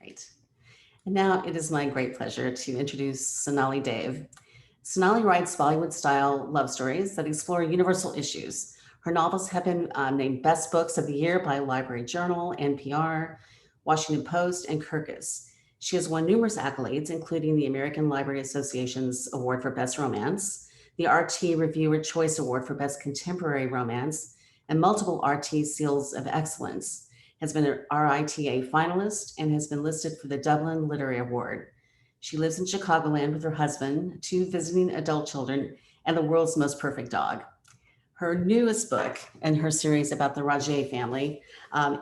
Great. And now it is my great pleasure to introduce Sonali Dev. Sonali writes Bollywood-style love stories that explore universal issues. Her novels have been named Best Books of the Year by Library Journal, NPR, Washington Post, and Kirkus. She has won numerous accolades, including the American Library Association's Award for Best Romance, the RT Reviewer Choice Award for Best Contemporary Romance, and multiple RT Seals of Excellence, has been an RITA finalist, and has been listed for the Dublin Literary Award. She lives in Chicagoland with her husband, two visiting adult children, and the world's most perfect dog. Her newest book in her series about the Rajay family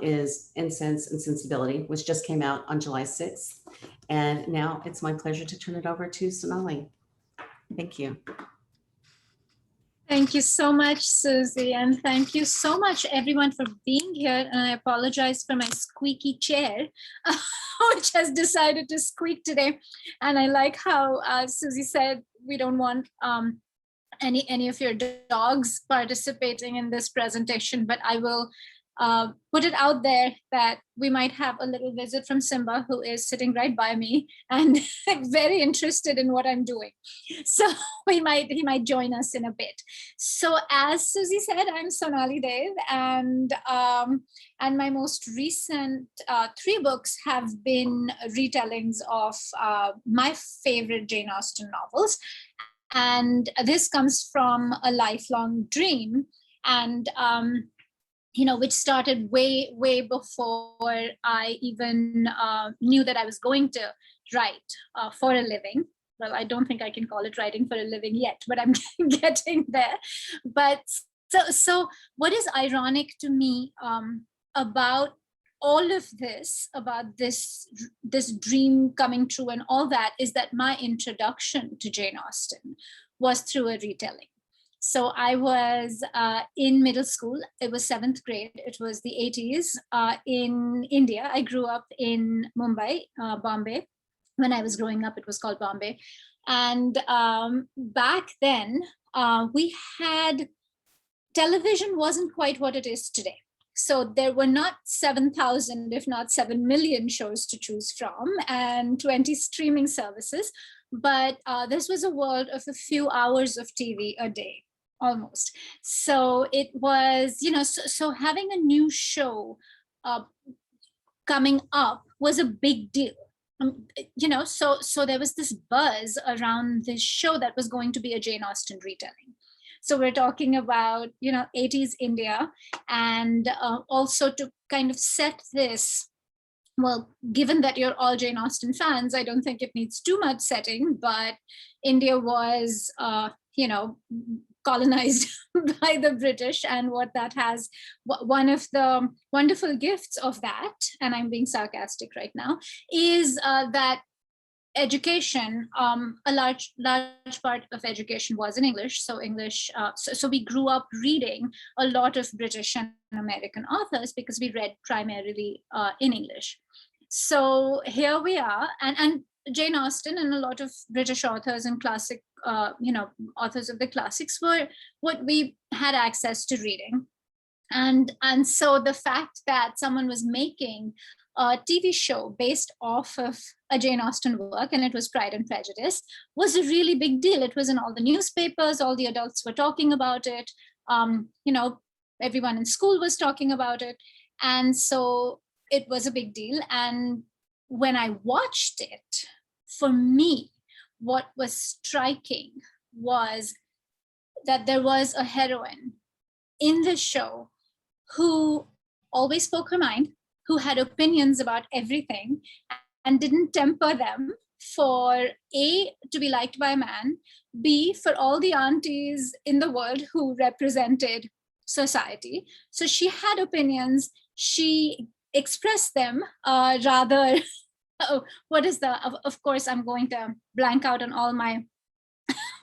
is Incense and Sensibility, which just came out on July 6th. And now it's my pleasure to turn it over to Sonali. Thank you. Thank you so much, Susie, and thank you so much, everyone, for being here. And I apologize for my squeaky chair, which has decided to squeak today. And I like how Susie said we don't want any of your dogs participating in this presentation, but I will put it out there that we might have a little visit from Simba, who is sitting right by me and very interested in what I'm doing. So he might join us in a bit. So as Susie said, I'm Sonali Dev, and my most recent 3 books have been retellings of my favorite Jane Austen novels. And this comes from a lifelong dream, and which started way before I even knew that I was going to write for a living. Well, I don't think I can call it writing for a living yet, but I'm getting there. But so what is ironic to me about all of this, about this dream coming true and all that, is that my introduction to Jane Austen was through a retelling. So I was in middle school. It was 7th grade. It was the 80s in India. I grew up in Mumbai, Bombay. When I was growing up, it was called Bombay. And back then, we had television wasn't quite what it is today. So there were not 7,000, if not 7 million shows to choose from and 20 streaming services. But this was a world of a few hours of TV a day, almost. So it was, so having a new show coming up was a big deal. So there was this buzz around this show that was going to be a Jane Austen retelling. So we're talking about, 80s India, and also to kind of set this, well, given that you're all Jane Austen fans, I don't think it needs too much setting, but India was, colonized by the British, and what that has, one of the wonderful gifts of that, and I'm being sarcastic right now, is that education, a large part of education was in English. So English, so we grew up reading a lot of British and American authors because we read primarily in English. So here we are, and Jane Austen and a lot of British authors and classic, authors of the classics were what we had access to reading. And so the fact that someone was making a TV show based off of a Jane Austen work, and it was Pride and Prejudice, was a really big deal. It was in all the newspapers, all the adults were talking about it, everyone in school was talking about it. And so it was a big deal. And when I watched it, for me, what was striking was that there was a heroine in the show who always spoke her mind, who had opinions about everything and didn't temper them for A, to be liked by a man, B, for all the aunties in the world who represented society. So she had opinions, she expressed them rather, of course, I'm going to blank out on all my,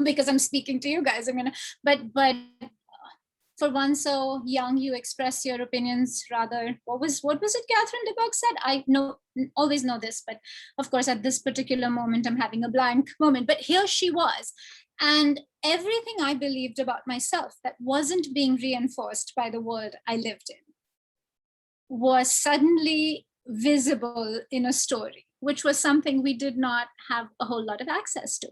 because I'm speaking to you guys, but for one so young, you express your opinions rather, what was it Catherine de Bourgh said? I always know this, but of course at this particular moment, I'm having a blank moment, but here she was. And everything I believed about myself that wasn't being reinforced by the world I lived in was suddenly visible in a story, which was something we did not have a whole lot of access to.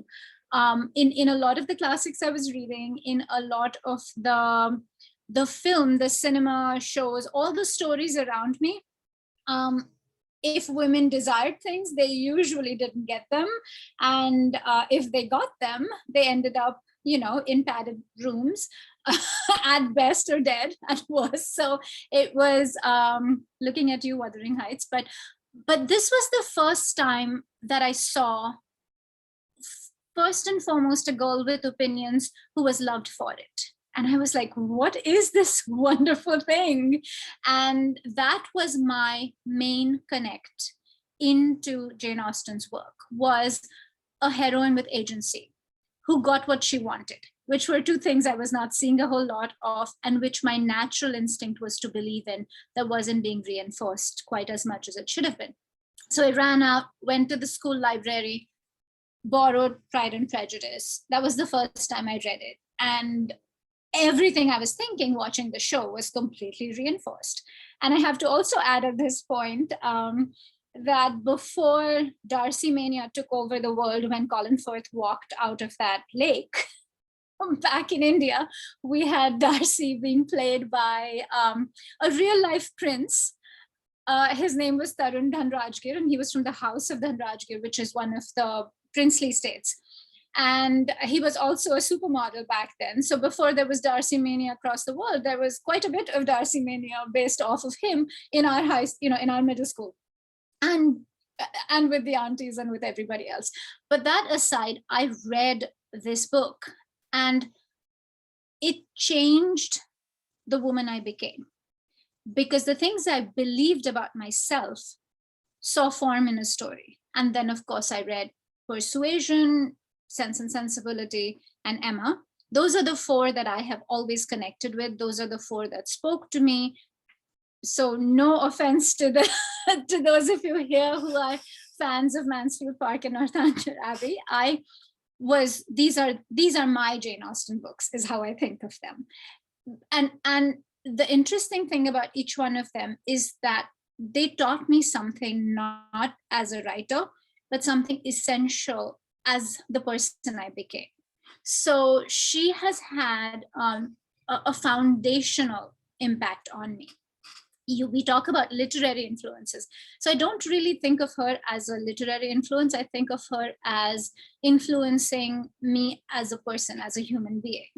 In a lot of the classics I was reading, in a lot of the film, the cinema shows, all the stories around me, if women desired things, they usually didn't get them. And if they got them, they ended up, in padded rooms at best, or dead at worst. So it was looking at you, Wuthering Heights. But this was the first time that I saw, first and foremost, a girl with opinions who was loved for it. And I was like, what is this wonderful thing? And that was my main connect into Jane Austen's work, was a heroine with agency who got what she wanted, which were two things I was not seeing a whole lot of, and which my natural instinct was to believe in, that wasn't being reinforced quite as much as it should have been. So I ran out, went to the school library, borrowed Pride and Prejudice. That was the first time I read it. And everything I was thinking watching the show was completely reinforced. And I have to also add at this point that before Darcy Mania took over the world, when Colin Firth walked out of that lake, back in India, we had Darcy being played by a real life prince. His name was Tarun Dhanrajgir, and he was from the House of Dhanrajgir, which is one of the princely states. And he was also a supermodel back then. So before there was Darcy Mania across the world, there was quite a bit of Darcy Mania based off of him in our in our middle school, and with the aunties and with everybody else. But that aside, I read this book, and it changed the woman I became, because the things I believed about myself saw form in a story. And then, of course, I read Persuasion, Sense and Sensibility, and Emma. Those are the four that I have always connected with. Those are the four that spoke to me. So no offense to to those of you here who are fans of Mansfield Park and Northanger Abbey. These are my Jane Austen books, is how I think of them. And the interesting thing about each one of them is that they taught me something, not as a writer, but something essential as the person I became. So she has had a foundational impact on me. We talk about literary influences. So I don't really think of her as a literary influence. I think of her as influencing me as a person, as a human being.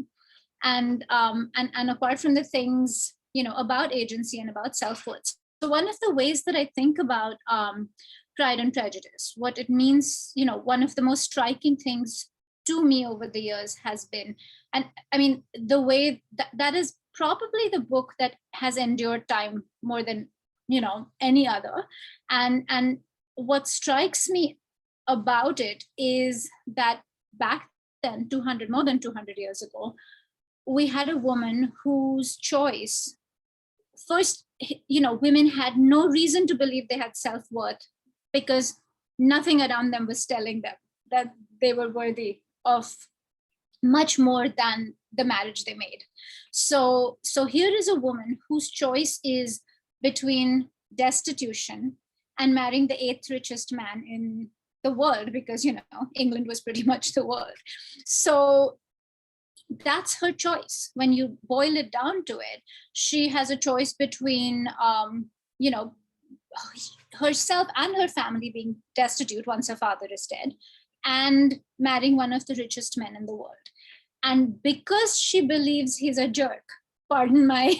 And apart from the things, about agency and about self-worth. So one of the ways that I think about Pride and Prejudice, what it means, one of the most striking things to me over the years has been, and I mean, the way that is probably the book that has endured time more than, any other. And what strikes me about it is that back then, more than 200 years ago, we had a woman whose choice, first, women had no reason to believe they had self-worth, because nothing around them was telling them that they were worthy of much more than the marriage they made. So here is a woman whose choice is between destitution and marrying the 8th richest man in the world, because, England was pretty much the world. So that's her choice. When you boil it down to it, she has a choice between, herself and her family being destitute once her father is dead, and marrying one of the richest men in the world. And because she believes he's a jerk, pardon my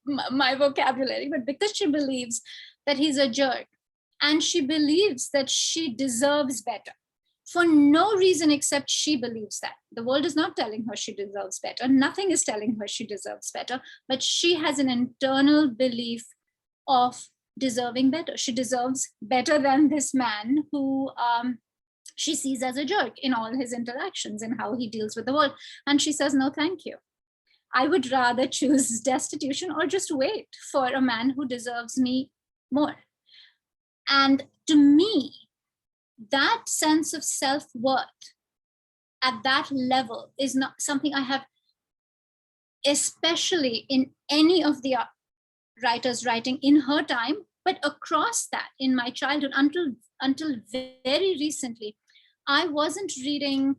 my vocabulary, but because she believes that he's a jerk, and she believes that she deserves better, for no reason except she believes that. The world is not telling her she deserves better. Nothing is telling her she deserves better, but she has an internal belief of deserving better. She deserves better than this man who she sees as a jerk in all his interactions and how he deals with the world. And she says, no, thank you. I would rather choose destitution or just wait for a man who deserves me more. And to me, that sense of self-worth at that level is not something I have, especially in any of the writers writing in her time But across that, in my childhood, until very recently, I wasn't reading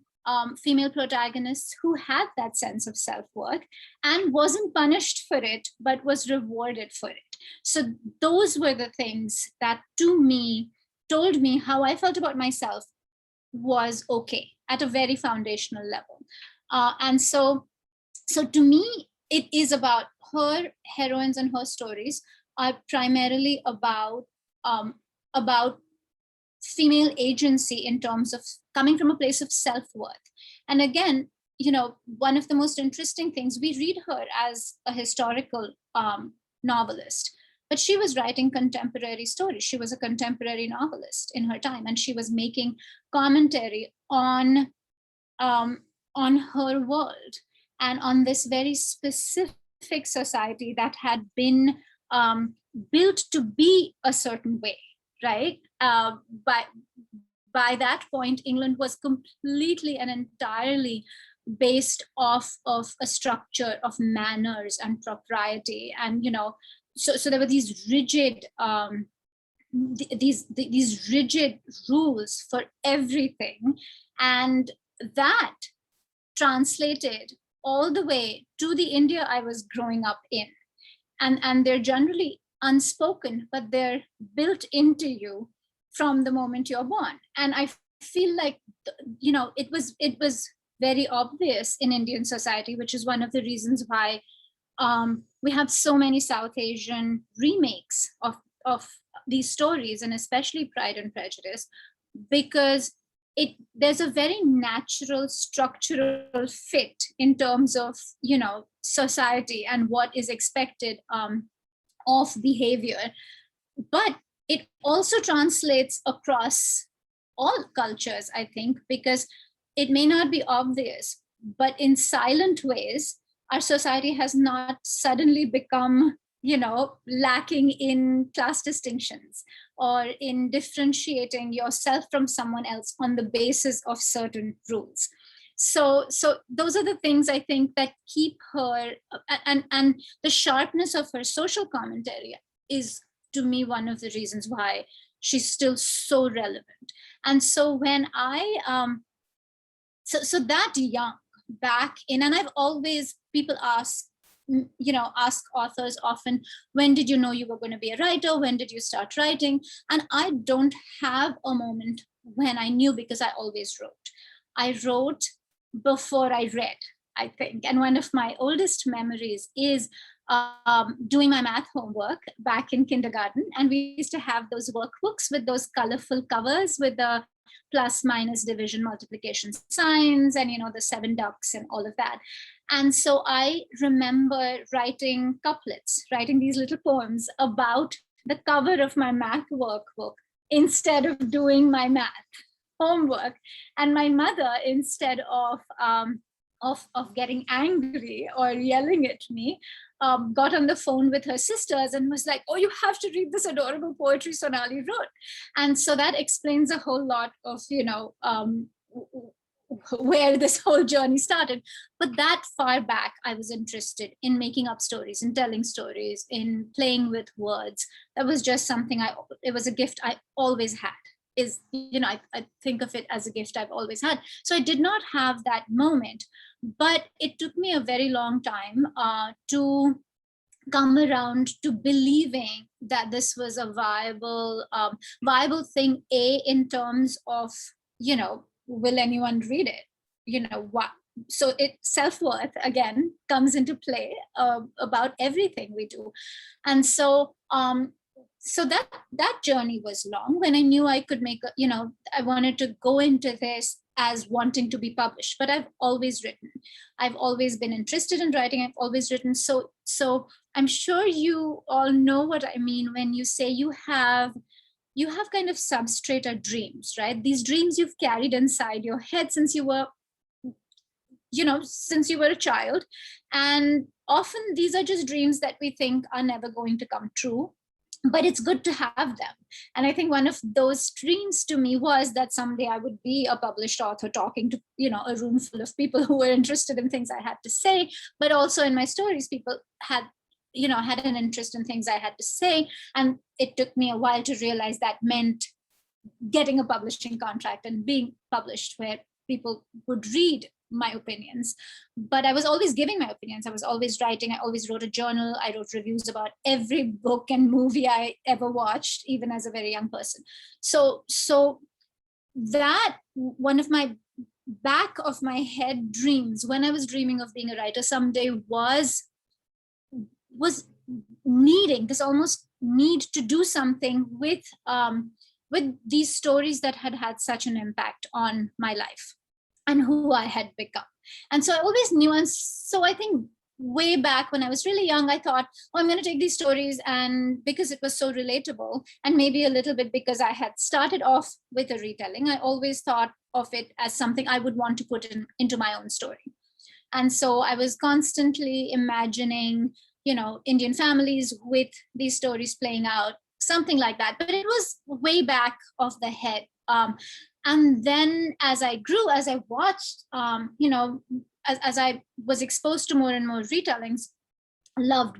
female protagonists who had that sense of self-worth and wasn't punished for it, but was rewarded for it. So those were the things that, to me, told me how I felt about myself was okay at a very foundational level. And so to me, it is about her heroines and her stories are primarily about female agency in terms of coming from a place of self-worth. And again, one of the most interesting things, we read her as a historical novelist, but she was writing contemporary stories. She was a contemporary novelist in her time, and she was making commentary on her world and on this very specific society that had been built to be a certain way, right? By that point, England was completely and entirely based off of a structure of manners and propriety, and so there were these rigid these rigid rules for everything, and that translated all the way to the India I was growing up in. And they're generally unspoken, but they're built into you from the moment you're born. And I feel like, it was very obvious in Indian society, which is one of the reasons why we have so many South Asian remakes of these stories, and especially Pride and Prejudice, because there's a very natural structural fit in terms of society and what is expected of behavior, but it also translates across all cultures, I think, because it may not be obvious, but in silent ways our society has not suddenly become lacking in class distinctions or in differentiating yourself from someone else on the basis of certain rules. So those are the things I think that keep her, and the sharpness of her social commentary is, to me, one of the reasons why she's still so relevant. And so when so that young, back in, and I've always, people ask authors often, when did you know you were going to be a writer? When did you start writing? And I don't have a moment when I knew, because I always wrote. I wrote before I read, I think. And one of my oldest memories is doing my math homework back in kindergarten. And we used to have those workbooks with those colorful covers with the plus, minus, division, multiplication signs, and the 7 ducks and all of that. And so I remember writing couplets, writing these little poems about the cover of my math workbook instead of doing my math homework. And my mother, instead of getting angry or yelling at me, got on the phone with her sisters and was like, "Oh, you have to read this adorable poetry Sonali wrote." And so that explains a whole lot of, where this whole journey started. But that far back, I was interested in making up stories, in telling stories, in playing with words. That was just something it was a gift I always had. I think of it as a gift I've always had. So I did not have that moment, but it took me a very long time to come around to believing that this was a viable thing, in terms of, will anyone read it? What? So self-worth again comes into play about everything we do. And so that journey was long. When I knew I could make I wanted to go into this as wanting to be published, but I've always written. I've always been interested in writing. I've always written. So I'm sure you all know what I mean when you say you have kind of substrate or dreams, right? These dreams you've carried inside your head since you were a child. And often these are just dreams that we think are never going to come true, but it's good to have them. And I think one of those dreams to me was that someday I would be a published author talking to, a room full of people who were interested in things I had to say, but also in my stories, people had had an interest in things I had to say. And it took me a while to realize that meant getting a publishing contract and being published where people would read my opinions. But I was always giving my opinions. I was always writing. I always wrote a journal. I wrote reviews about every book and movie I ever watched, even as a very young person. So that one of my back of my head dreams when I was dreaming of being a writer someday was needing this almost need to do something with these stories that had had such an impact on my life and who I had become. And so I always knew. And so I think way back when I was really young, I thought, oh, I'm going to take these stories, and because it was so relatable, and maybe a little bit because I had started off with a retelling, I always thought of it as something I would want to put into my own story. And so I was constantly imagining, Indian families with these stories playing out, something like that. But it was way back of the head. And then as I grew, as I watched, as I was exposed to more and more retellings, loved,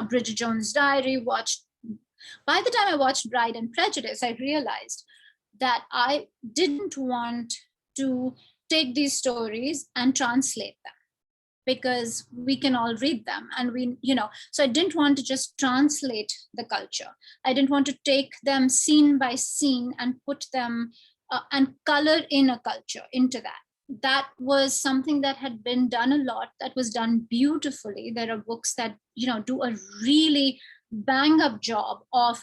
Bridget Jones' Diary, by the time I watched Pride and Prejudice, I realized that I didn't want to take these stories and translate them, because we can all read them. And so I didn't want to just translate the culture. I didn't want to take them scene by scene and put them and color in a culture into that. That was something that had been done a lot, that was done beautifully. There are books that, do a really bang up job of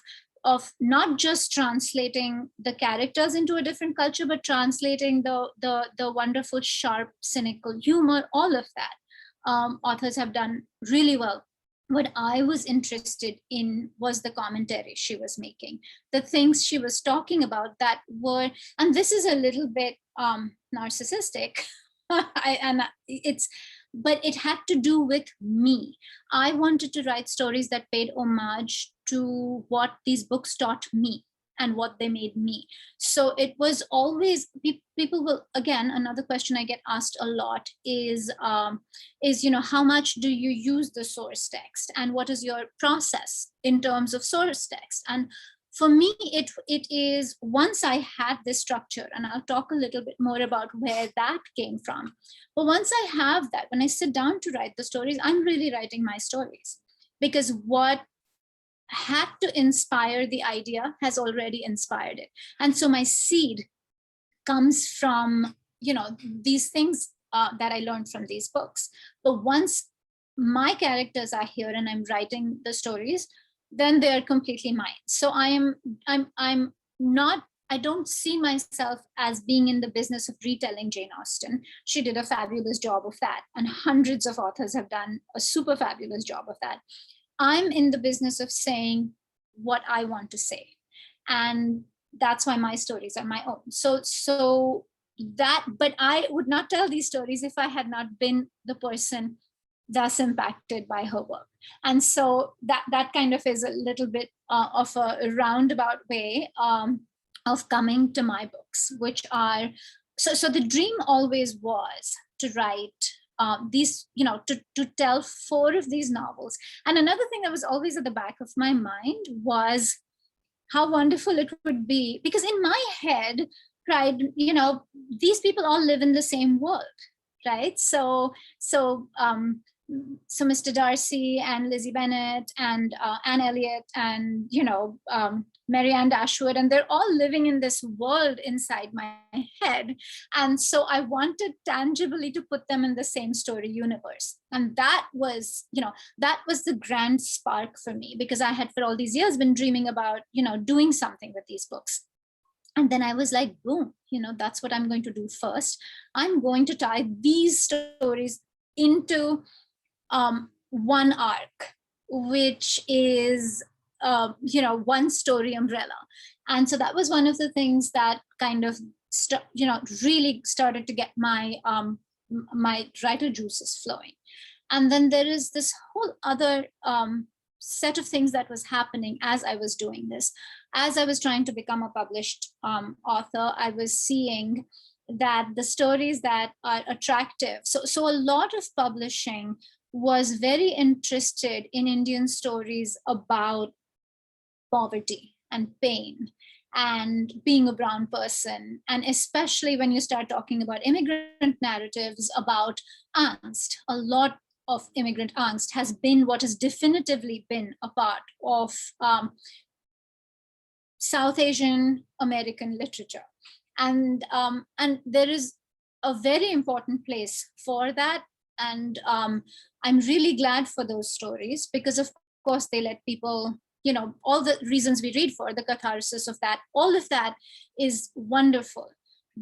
not just translating the characters into a different culture, but translating the wonderful, sharp, cynical humor, all of that. Authors have done really well. What I was interested in was the commentary she was making, the things she was talking about that were, and this is a little bit narcissistic, but it had to do with me. I wanted to write stories that paid homage to what these books taught me and what they made me. So it was always, people will, again, another question I get asked a lot is how much do you use the source text, and what is your process in terms of source text? And for me, it is, once I had this structure, and I'll talk a little bit more about where that came from. But once I have that, when I sit down to write the stories, I'm really writing my stories, because what had to inspire the idea has already inspired it. And so my seed comes from, these things that I learned from these books. But once my characters are here and I'm writing the stories, then they're completely mine. So I'm not, I don't see myself as being in the business of retelling Jane Austen. She did a fabulous job of that, and hundreds of authors have done a super fabulous job of that. I'm in the business of saying what I want to say. And that's why my stories are my own. But I would not tell these stories if I had not been the person thus impacted by her work. And so that kind of is a little bit of a roundabout way of coming to my books, which are, so the dream always was to write these, to tell 4 of these novels. And another thing that was always at the back of my mind was how wonderful it would be, because in my head, Pride, these people all live in the same world, right? So Mr. Darcy and Lizzie Bennet and Anne Elliot and Marianne Dashwood, and they're all living in this world inside my head. And so I wanted tangibly to put them in the same story universe. And that was the grand spark for me, because I had for all these years been dreaming about, doing something with these books. And then I was like, boom, that's what I'm going to do first. I'm going to tie these stories into one arc, which is one story umbrella. And so that was one of the things that kind of really started to get my my writer juices flowing. And then there is this whole other set of things that was happening as I was doing this. As I was trying to become a published author, I was seeing that the stories that are attractive, so a lot of publishing was very interested in Indian stories about poverty and pain and being a brown person. And especially when you start talking about immigrant narratives about angst, a lot of immigrant angst has been what has definitively been a part of South Asian American literature. And there is a very important place for that. And I'm really glad for those stories because, of course, they let people, all the reasons we read for, the catharsis of that, all of that is wonderful.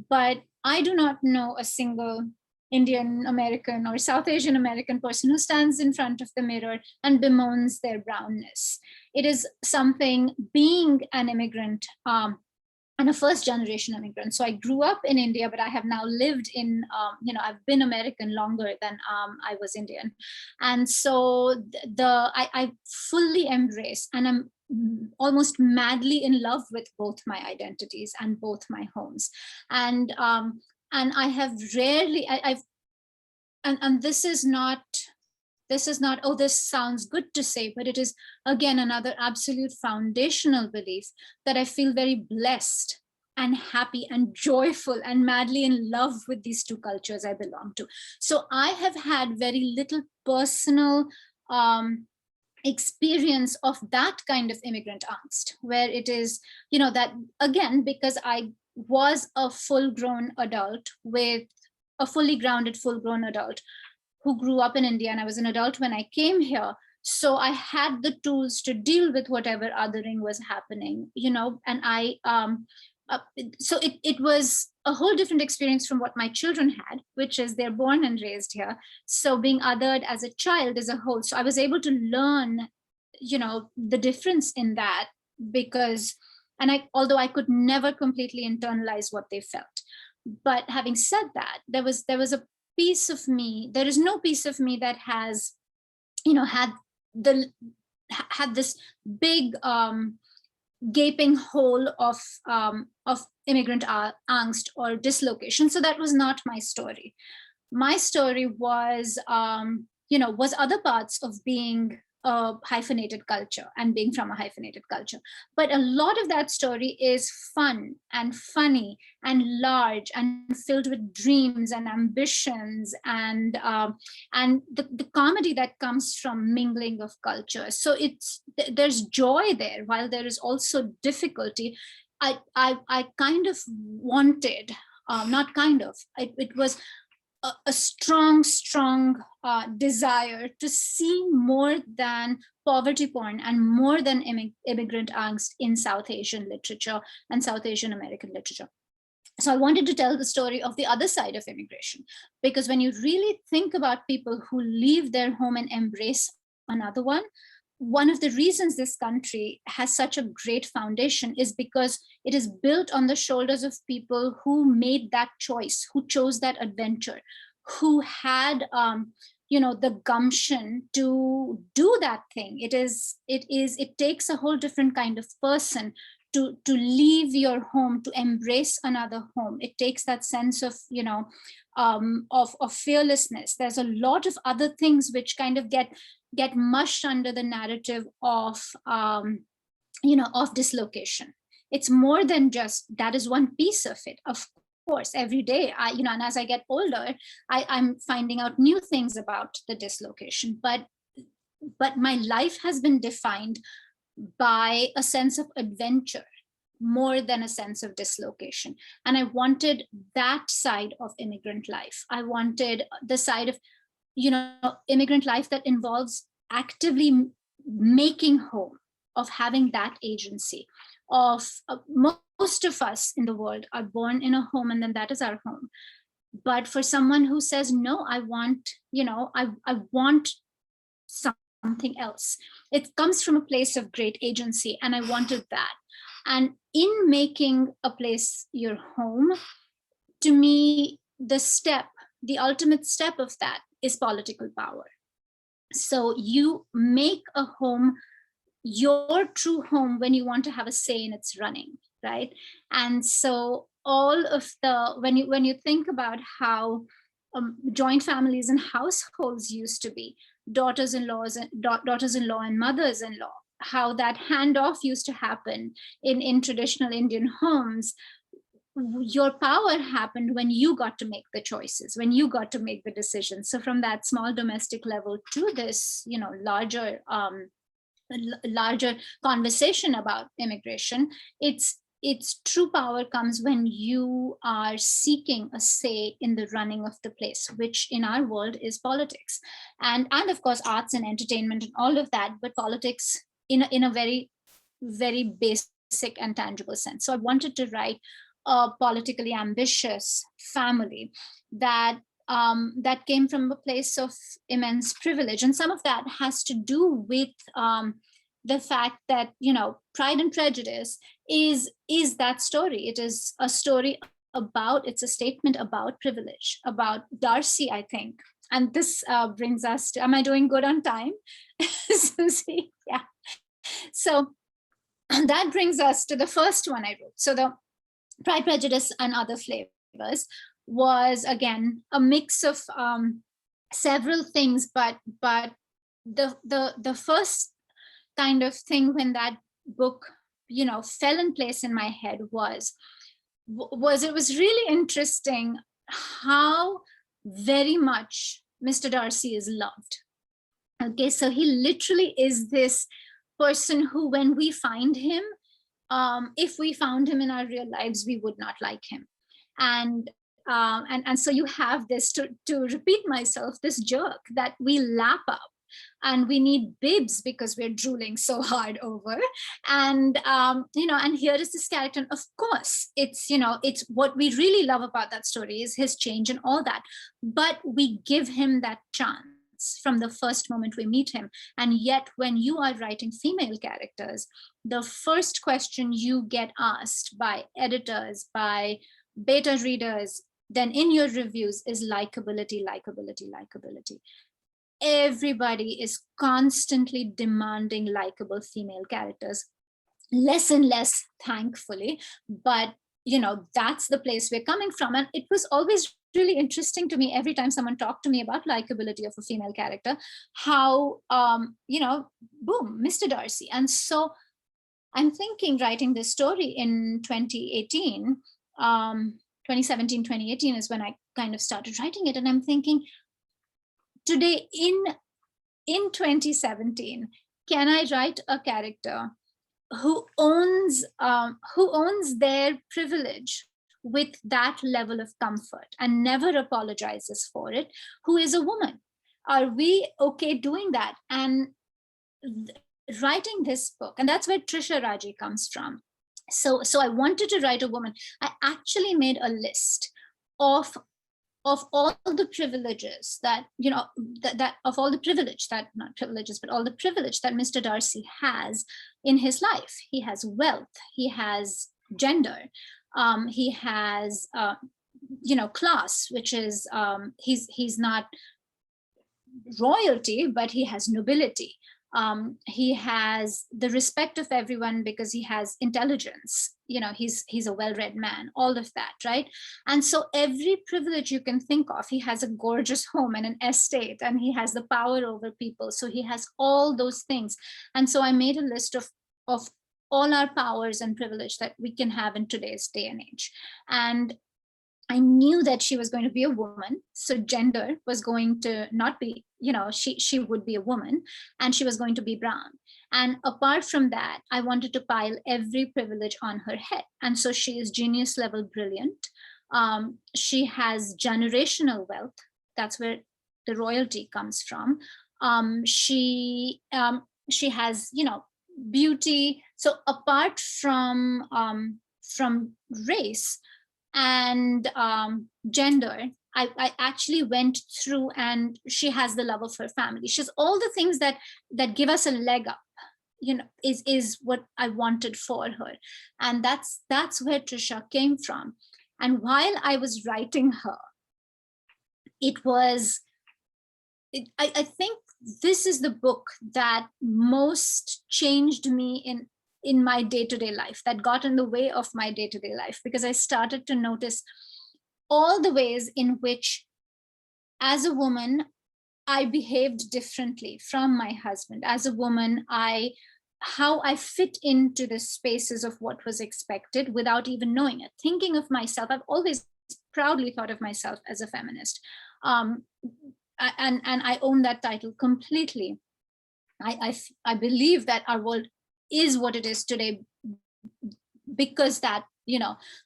But I do not know a single Indian American or South Asian American person who stands in front of the mirror and bemoans their brownness. It is something, being an immigrant, and a first generation immigrant. So I grew up in India, but I have now lived in, I've been American longer than I was Indian. And so I fully embrace, and I'm almost madly in love with both my identities and both my homes. And I have rarely, I've, and this is not, oh, this sounds good to say, but it is, again, another absolute foundational belief that I feel very blessed and happy and joyful and madly in love with these two cultures I belong to. So I have had very little personal experience of that kind of immigrant angst, where it is, that, again, because I was a full-grown adult with a fully grounded, full-grown adult who grew up in India, and I was an adult when I came here. So I had the tools to deal with whatever othering was happening, and so it was a whole different experience from what my children had, which is they're born and raised here. So being othered as a child is a whole. So I was able to learn, the difference in that, because, although I could never completely internalize what they felt. But having said that, there was a piece of me, there is no piece of me that has, had this big gaping hole of immigrant angst or dislocation. So that was not my story. My story was, was other parts of being a hyphenated culture and being from a hyphenated culture. But a lot of that story is fun and funny and large and filled with dreams and ambitions and the comedy that comes from mingling of cultures. So there's joy there, while there is also difficulty. I kind of wanted, not kind of, it was a strong desire to see more than poverty porn and more than immigrant angst in South Asian literature and South Asian American literature. So I wanted to tell the story of the other side of immigration, because when you really think about people who leave their home and embrace another one of the reasons this country has such a great foundation is because it is built on the shoulders of people who made that choice, who chose that adventure, who had the gumption to do that thing. It takes a whole different kind of person to leave your home, to embrace another home. It takes that sense of of fearlessness. There's a lot of other things which kind of get mushed under the narrative of of dislocation. It's more than just that. Is one piece of it, of course. Every day and as I get older, I'm finding out new things about the dislocation, but my life has been defined by a sense of adventure more than a sense of dislocation. And I wanted that side of immigrant life. I wanted the side of immigrant life that involves actively making home, of having that agency, of most of us in the world are born in a home and then that is our home. But for someone who says, no, I want, I want something else, it comes from a place of great agency, and I wanted that. And in making a place your home, to me, the ultimate step of that is political power. So you make a home your true home when you want to have a say in its running, right? And so all of when you think about how joint families and households used to be, daughters-in-law and mothers-in-law, how that handoff used to happen in traditional Indian homes. Your power happened when you got to make the choices, when you got to make the decisions. So from that small domestic level to this, larger conversation about immigration, its true power comes when you are seeking a say in the running of the place, which in our world is politics, and of course arts and entertainment and all of that, but politics in a very, very basic and tangible sense. So I wanted to write a politically ambitious family that that came from a place of immense privilege, and some of that has to do with the fact that Pride and Prejudice is that story. It is a story about, it's a statement about privilege, about Darcy, I think. And this brings us to, am I doing good on time, Susie? Yeah. So that brings us to the first one I wrote. So the Pride, Prejudice, and Other Flavors was, again, a mix of several things, but the first kind of thing when that book fell in place in my head was it was really interesting how very much Mr. Darcy is loved. Okay, so he literally is this person who, when we find him, if we found him in our real lives, we would not like him. And so you have this, to repeat myself, this jerk that we lap up, and we need bibs because we're drooling so hard over. And and here is this character. And of course, it's what we really love about that story is his change and all that. But we give him that chance from the first moment we meet him. And yet, when you are writing female characters, the first question you get asked by editors, by beta readers, then in your reviews, is likability, likability, likability. Everybody is constantly demanding likable female characters, less and less, thankfully, but that's the place we're coming from. And it was always really interesting to me every time someone talked to me about likability of a female character, how boom, Mr. Darcy. And so I'm thinking, writing this story in 2018, 2017, 2018 is when I kind of started writing it. And I'm thinking, today in 2017, can I write a character who owns their privilege with that level of comfort and never apologizes for it, who is a woman? Are we okay doing that? And writing this book, and that's where Trisha Rajay comes from. So I wanted to write a woman. I actually made a list of all the privileges that, of all the privilege that, not privileges, but all the privilege that Mr. Darcy has in his life. He has wealth, he has gender, he has, class, which is, he's not royalty, but he has nobility. He has the respect of everyone because he has intelligence. He's a well-read man, all of that, right? And so every privilege you can think of, he has a gorgeous home and an estate, and he has the power over people. So he has all those things. And so I made a list of all our powers and privilege that we can have in today's day and age. And I knew that she was going to be a woman. So gender was going to not be, she would be a woman, and she was going to be brown. And apart from that, I wanted to pile every privilege on her head. And so she is genius level brilliant. She has generational wealth. That's where the royalty comes from. She has, beauty. So apart from race and gender, I actually went through, and she has the love of her family. She's all the things that give us a leg up, is what I wanted for her. And that's where Trisha came from. And while I was writing her, I think this is the book that most changed me in my day-to-day life, that got in the way of my day-to-day life, because I started to notice all the ways in which, as a woman, I behaved differently from my husband. As a woman, how I fit into the spaces of what was expected without even knowing it. Thinking of myself, I've always proudly thought of myself as a feminist. Um, and I own that title completely. I believe that our world is what it is today because that,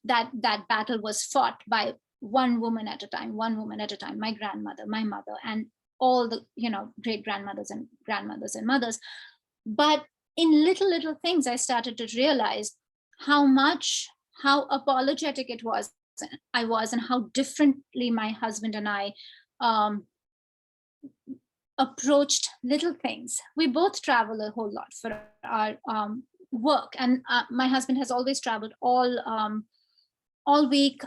that battle was fought by one woman at a time, my grandmother, my mother, and all the, great grandmothers and grandmothers and mothers. But in little things, I started to realize how apologetic I was, and how differently my husband and I um, approached little things. We both travel a whole lot for our work, and my husband has always traveled all week.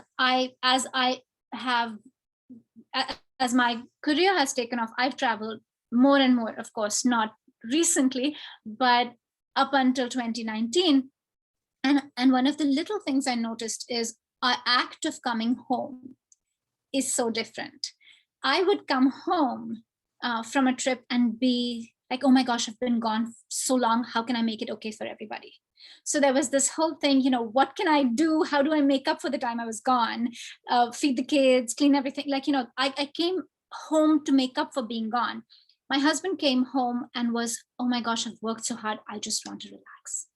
As my career has taken off, I've traveled more and more. Of course, not recently, but up until 2019. And one of the little things I noticed is our act of coming home is so different. I would come home from a trip and be like, oh my gosh, I've been gone so long. How can I make it okay for everybody? So there was this whole thing, what can I do? How do I make up for the time I was gone? Feed the kids, clean everything. I came home to make up for being gone. My husband came home and was, oh my gosh, I've worked so hard. I just want to relax.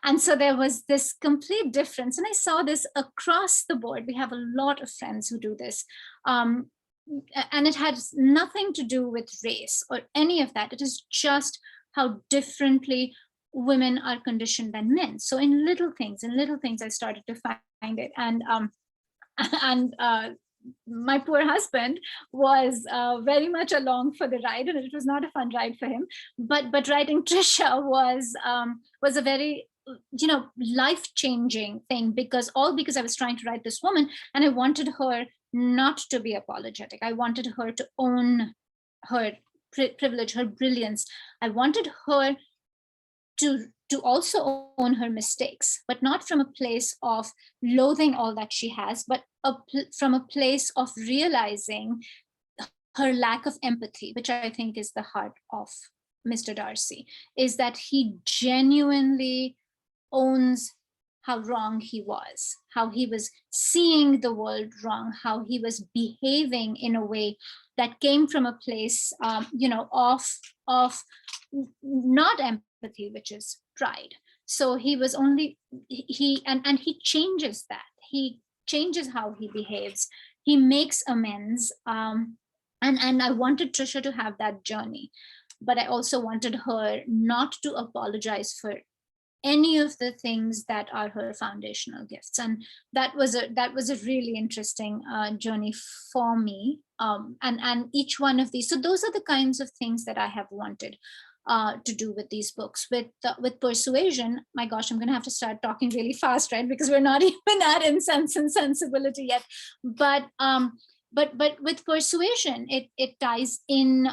And so there was this complete difference. And I saw this across the board. We have a lot of friends who do this. And it has nothing to do with race or any of that. It is just how differently women are conditioned than men. So in little things, I started to find it. And my poor husband was very much along for the ride, and it was not a fun ride for him. But writing Trisha was a very life-changing thing, because I was trying to write this woman, and I wanted her not to be apologetic. I wanted her to own her privilege, her brilliance. I wanted her to also own her mistakes, but not from a place of loathing all that she has, but from a place of realizing her lack of empathy, which I think is the heart of Mr. Darcy, is that he genuinely owns how wrong he was, how he was seeing the world wrong, how he was behaving in a way that came from a place, of not empathy, which is pride. So he was only, and he changes that. He changes how he behaves. He makes amends. And I wanted Trisha to have that journey, but I also wanted her not to apologize for any of the things that are her foundational gifts. And that was a really interesting journey for me. And each one of these, so those are the kinds of things that I have wanted to do with these books. With Persuasion, my gosh, I'm going to have to start talking really fast, right? Because we're not even at Incense and Sensibility yet. But with Persuasion, it ties in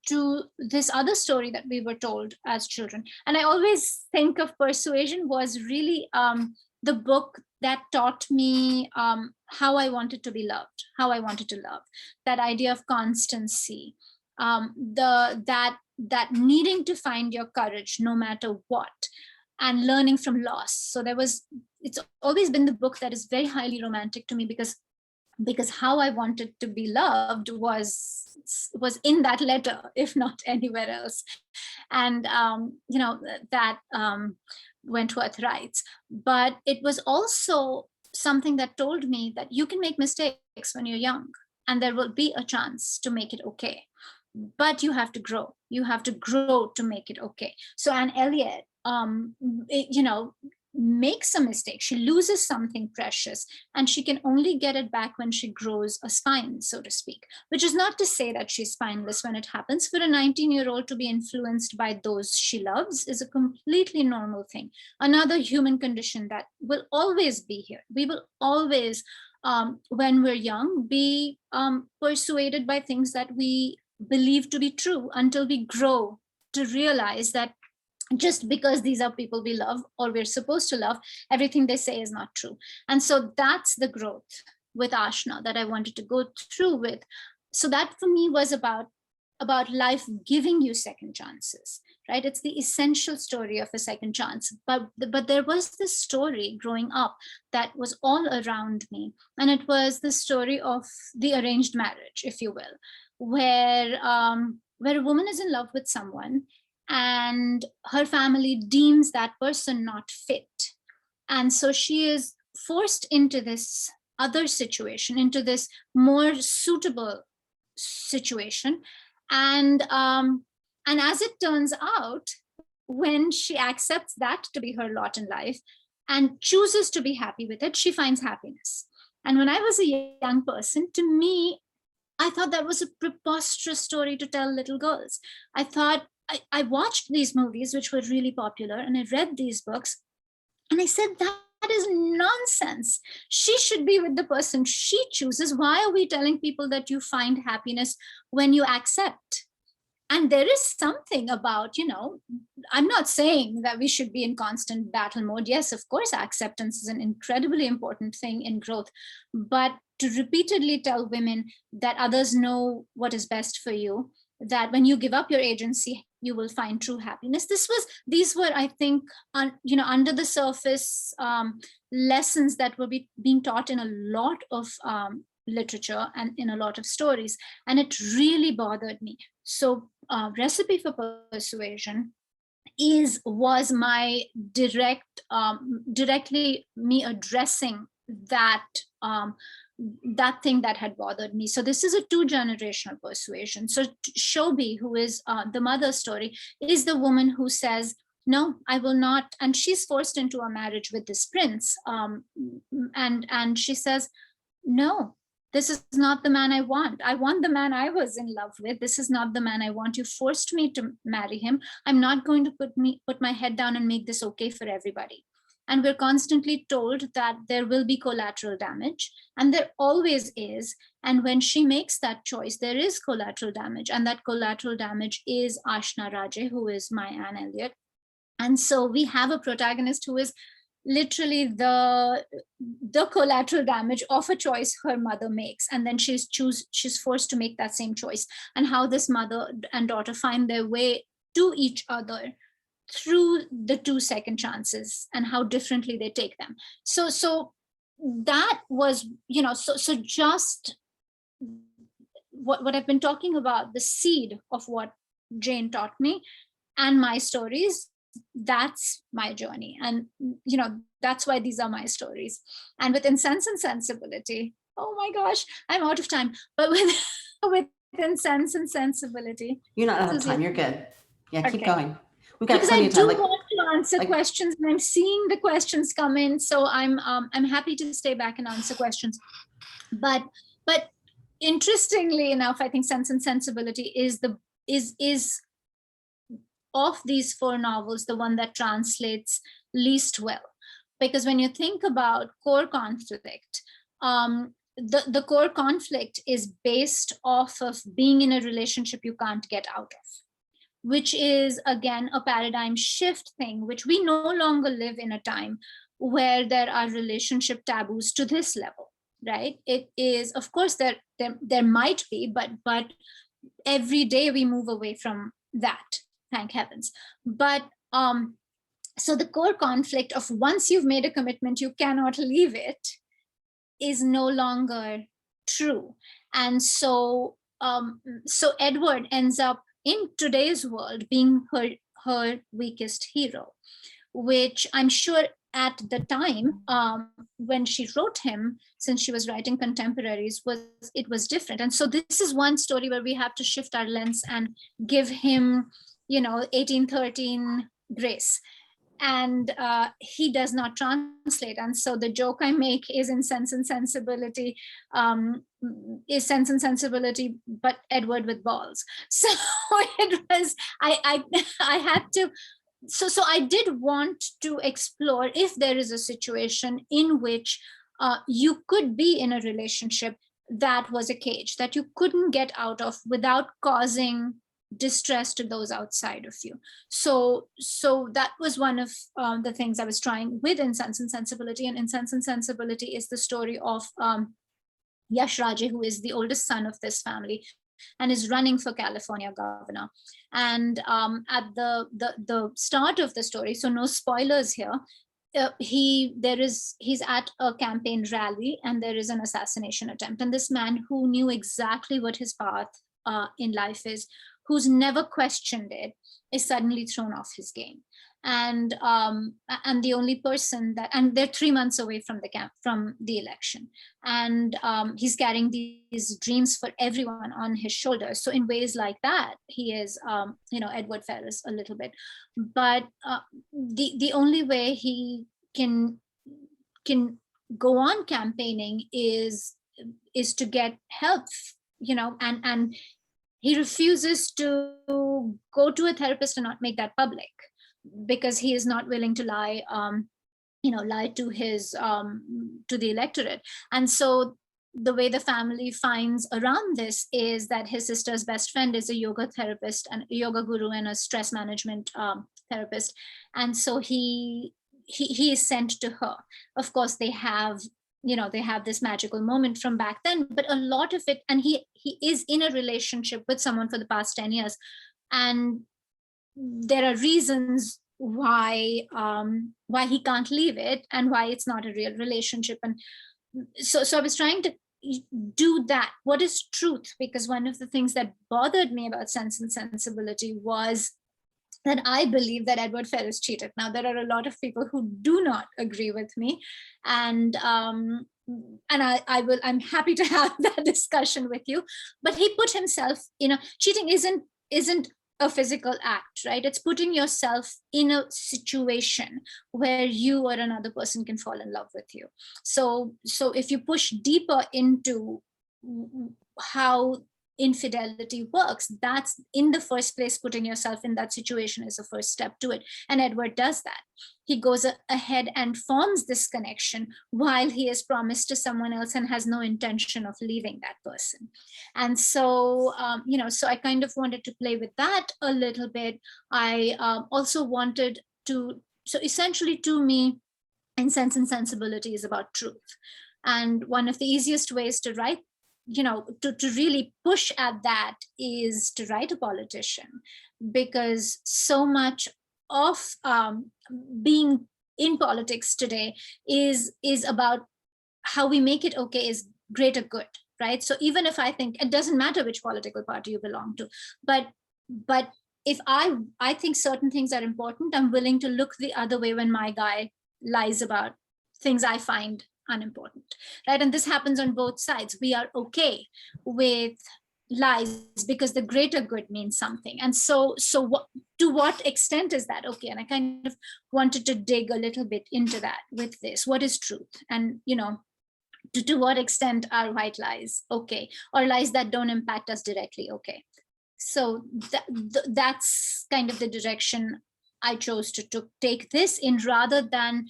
to this other story that we were told as children. And I always think of Persuasion was really the book that taught me how I wanted to be loved, how I wanted to love, that idea of constancy, that needing to find your courage no matter what, and learning from loss. So it's always been the book that is very highly romantic to me, because how I wanted to be loved was in that letter, if not anywhere else. And that Wentworth writes. But it was also something that told me that you can make mistakes when you're young, and there will be a chance to make it okay. But you have to grow. You have to grow to make it okay. So Anne Elliot, makes a mistake. She loses something precious, and she can only get it back when she grows a spine, so to speak, which is not to say that she's spineless when it happens. For a 19-year-old to be influenced by those she loves is a completely normal thing. Another human condition that will always be here. We will always, when we're young, be persuaded by things that we believe to be true, until we grow to realize that just because these are people we love or we're supposed to love, everything they say is not true. And so that's the growth with Ashna that I wanted to go through with. So that for me was about about life giving you second chances, right? It's the essential story of a second chance. But there was this story growing up that was all around me, and it was the story of the arranged marriage, if you will, where a woman is in love with someone, and her family deems that person not fit, and so she is forced into this other situation, into this more suitable situation. And as it turns out, when she accepts that to be her lot in life and chooses to be happy with it, she finds happiness. And when I was a young person, to me, I thought that was a preposterous story to tell little girls. I thought, I watched these movies, which were really popular, and I read these books, and I said, that is nonsense. She should be with the person she chooses. Why are we telling people that you find happiness when you accept? And there is something about, I'm not saying that we should be in constant battle mode. Yes, of course, acceptance is an incredibly important thing in growth. But to repeatedly tell women that others know what is best for you, that when you give up your agency, you will find true happiness. These were, I think, under the surface lessons that were being taught in a lot of literature and in a lot of stories, and it really bothered me. So, Recipe for Persuasion was my directly me addressing that thing that had bothered me. So this is a 2-generational persuasion. So Shobi, who is the mother's story, is the woman who says, no, I will not. And she's forced into a marriage with this prince. And she says, no, this is not the man I want. I want the man I was in love with. This is not the man I want. You forced me to marry him. I'm not going to put my head down and make this okay for everybody. And we're constantly told that there will be collateral damage, and there always is. And when she makes that choice, there is collateral damage, and that collateral damage is Ashna Rajay, who is Marianne Elliott. And so we have a protagonist who is literally the collateral damage of a choice her mother makes, and then she's forced to make that same choice, and how this mother and daughter find their way to each other through the 2 second chances, and how differently they take them. So that was, so just what I've been talking about, the seed of what Jane taught me and my stories. That's my journey, and that's why these are my stories. And with Incense and Sensibility, oh my gosh, I'm out of time, but with Incense and Sensibility, you're not out of time. You're good. Yeah, keep going. We've got because plenty I of time. do want to answer questions, and I'm seeing the questions come in, so I'm happy to stay back and answer questions. But interestingly enough, I think Sense and Sensibility is of these 4 novels the one that translates least well, because when you think about core conflict, the core conflict is based off of being in a relationship you can't get out of, which is again a paradigm shift thing, which we no longer live in a time where there are relationship taboos to this level, right? It is, of course, there might be, but every day we move away from that, thank heavens. But so the core conflict of once you've made a commitment, you cannot leave it, is no longer true. And so Edward ends up in today's world being her weakest hero, which I'm sure at the time when she wrote him, since she was writing contemporaries, it was different. And so this is one story where we have to shift our lens and give him 1813 grace, and he does not translate. And so the joke I make is in Sense and Sensibility, is Sense and Sensibility, but Edward with balls. So it was, I had to, so I did want to explore if there is a situation in which you could be in a relationship that was a cage that you couldn't get out of without causing distress to those outside of you. So that was one of the things I was trying with Incense and Sensibility. And Incense and Sensibility is the story of Yash Rajay, who is the oldest son of this family, and is running for California governor. And at the start of the story, so no spoilers here, he's at a campaign rally and there is an assassination attempt. And this man who knew exactly what his path in life is, who's never questioned it, is suddenly thrown off his game. And the only person and they're 3 months away from the election, and he's carrying these dreams for everyone on his shoulders. So in ways like that, he is Edward Ferrars a little bit, but the only way he can go on campaigning is to get help, and he refuses to go to a therapist and not make that public, because he is not willing to lie to his to the electorate. And so the way the family finds around this is that his sister's best friend is a yoga therapist and a yoga guru and a stress management therapist, and so he is sent to her. Of course, they have this magical moment from back then, but a lot of it, and he is in a relationship with someone for the past 10 years, and there are reasons why he can't leave it and why it's not a real relationship. And so I was trying to do that. What is truth? Because one of the things that bothered me about Sense and Sensibility was that I believe that Edward Ferrars cheated. Now, there are a lot of people who do not agree with me, and I'm happy to have that discussion with you. But he put himself cheating isn't a physical act, right? It's putting yourself in a situation where you or another person can fall in love with you. So if you push deeper into how infidelity works, that's in the first place, putting yourself in that situation is the first step to it. And Edward does that. He goes ahead and forms this connection while he is promised to someone else and has no intention of leaving that person. And so so I kind of wanted to play with that a little bit. I also wanted to, so essentially to me, Incense and Sensibility is about truth. And one of the easiest ways to write, to really push at that, is to write a politician, because so much of being in politics today is about how we make it okay is greater good, right? So even if I think it doesn't matter which political party you belong to, but if I think certain things are important, I'm willing to look the other way when my guy lies about things I find unimportant, right? And this happens on both sides. We are okay with lies because the greater good means something. And so to what extent is that okay? And I kind of wanted to dig a little bit into that with this. What is truth? And to what extent are white lies okay, or lies that don't impact us directly okay? So that's kind of the direction I chose to take this in, rather than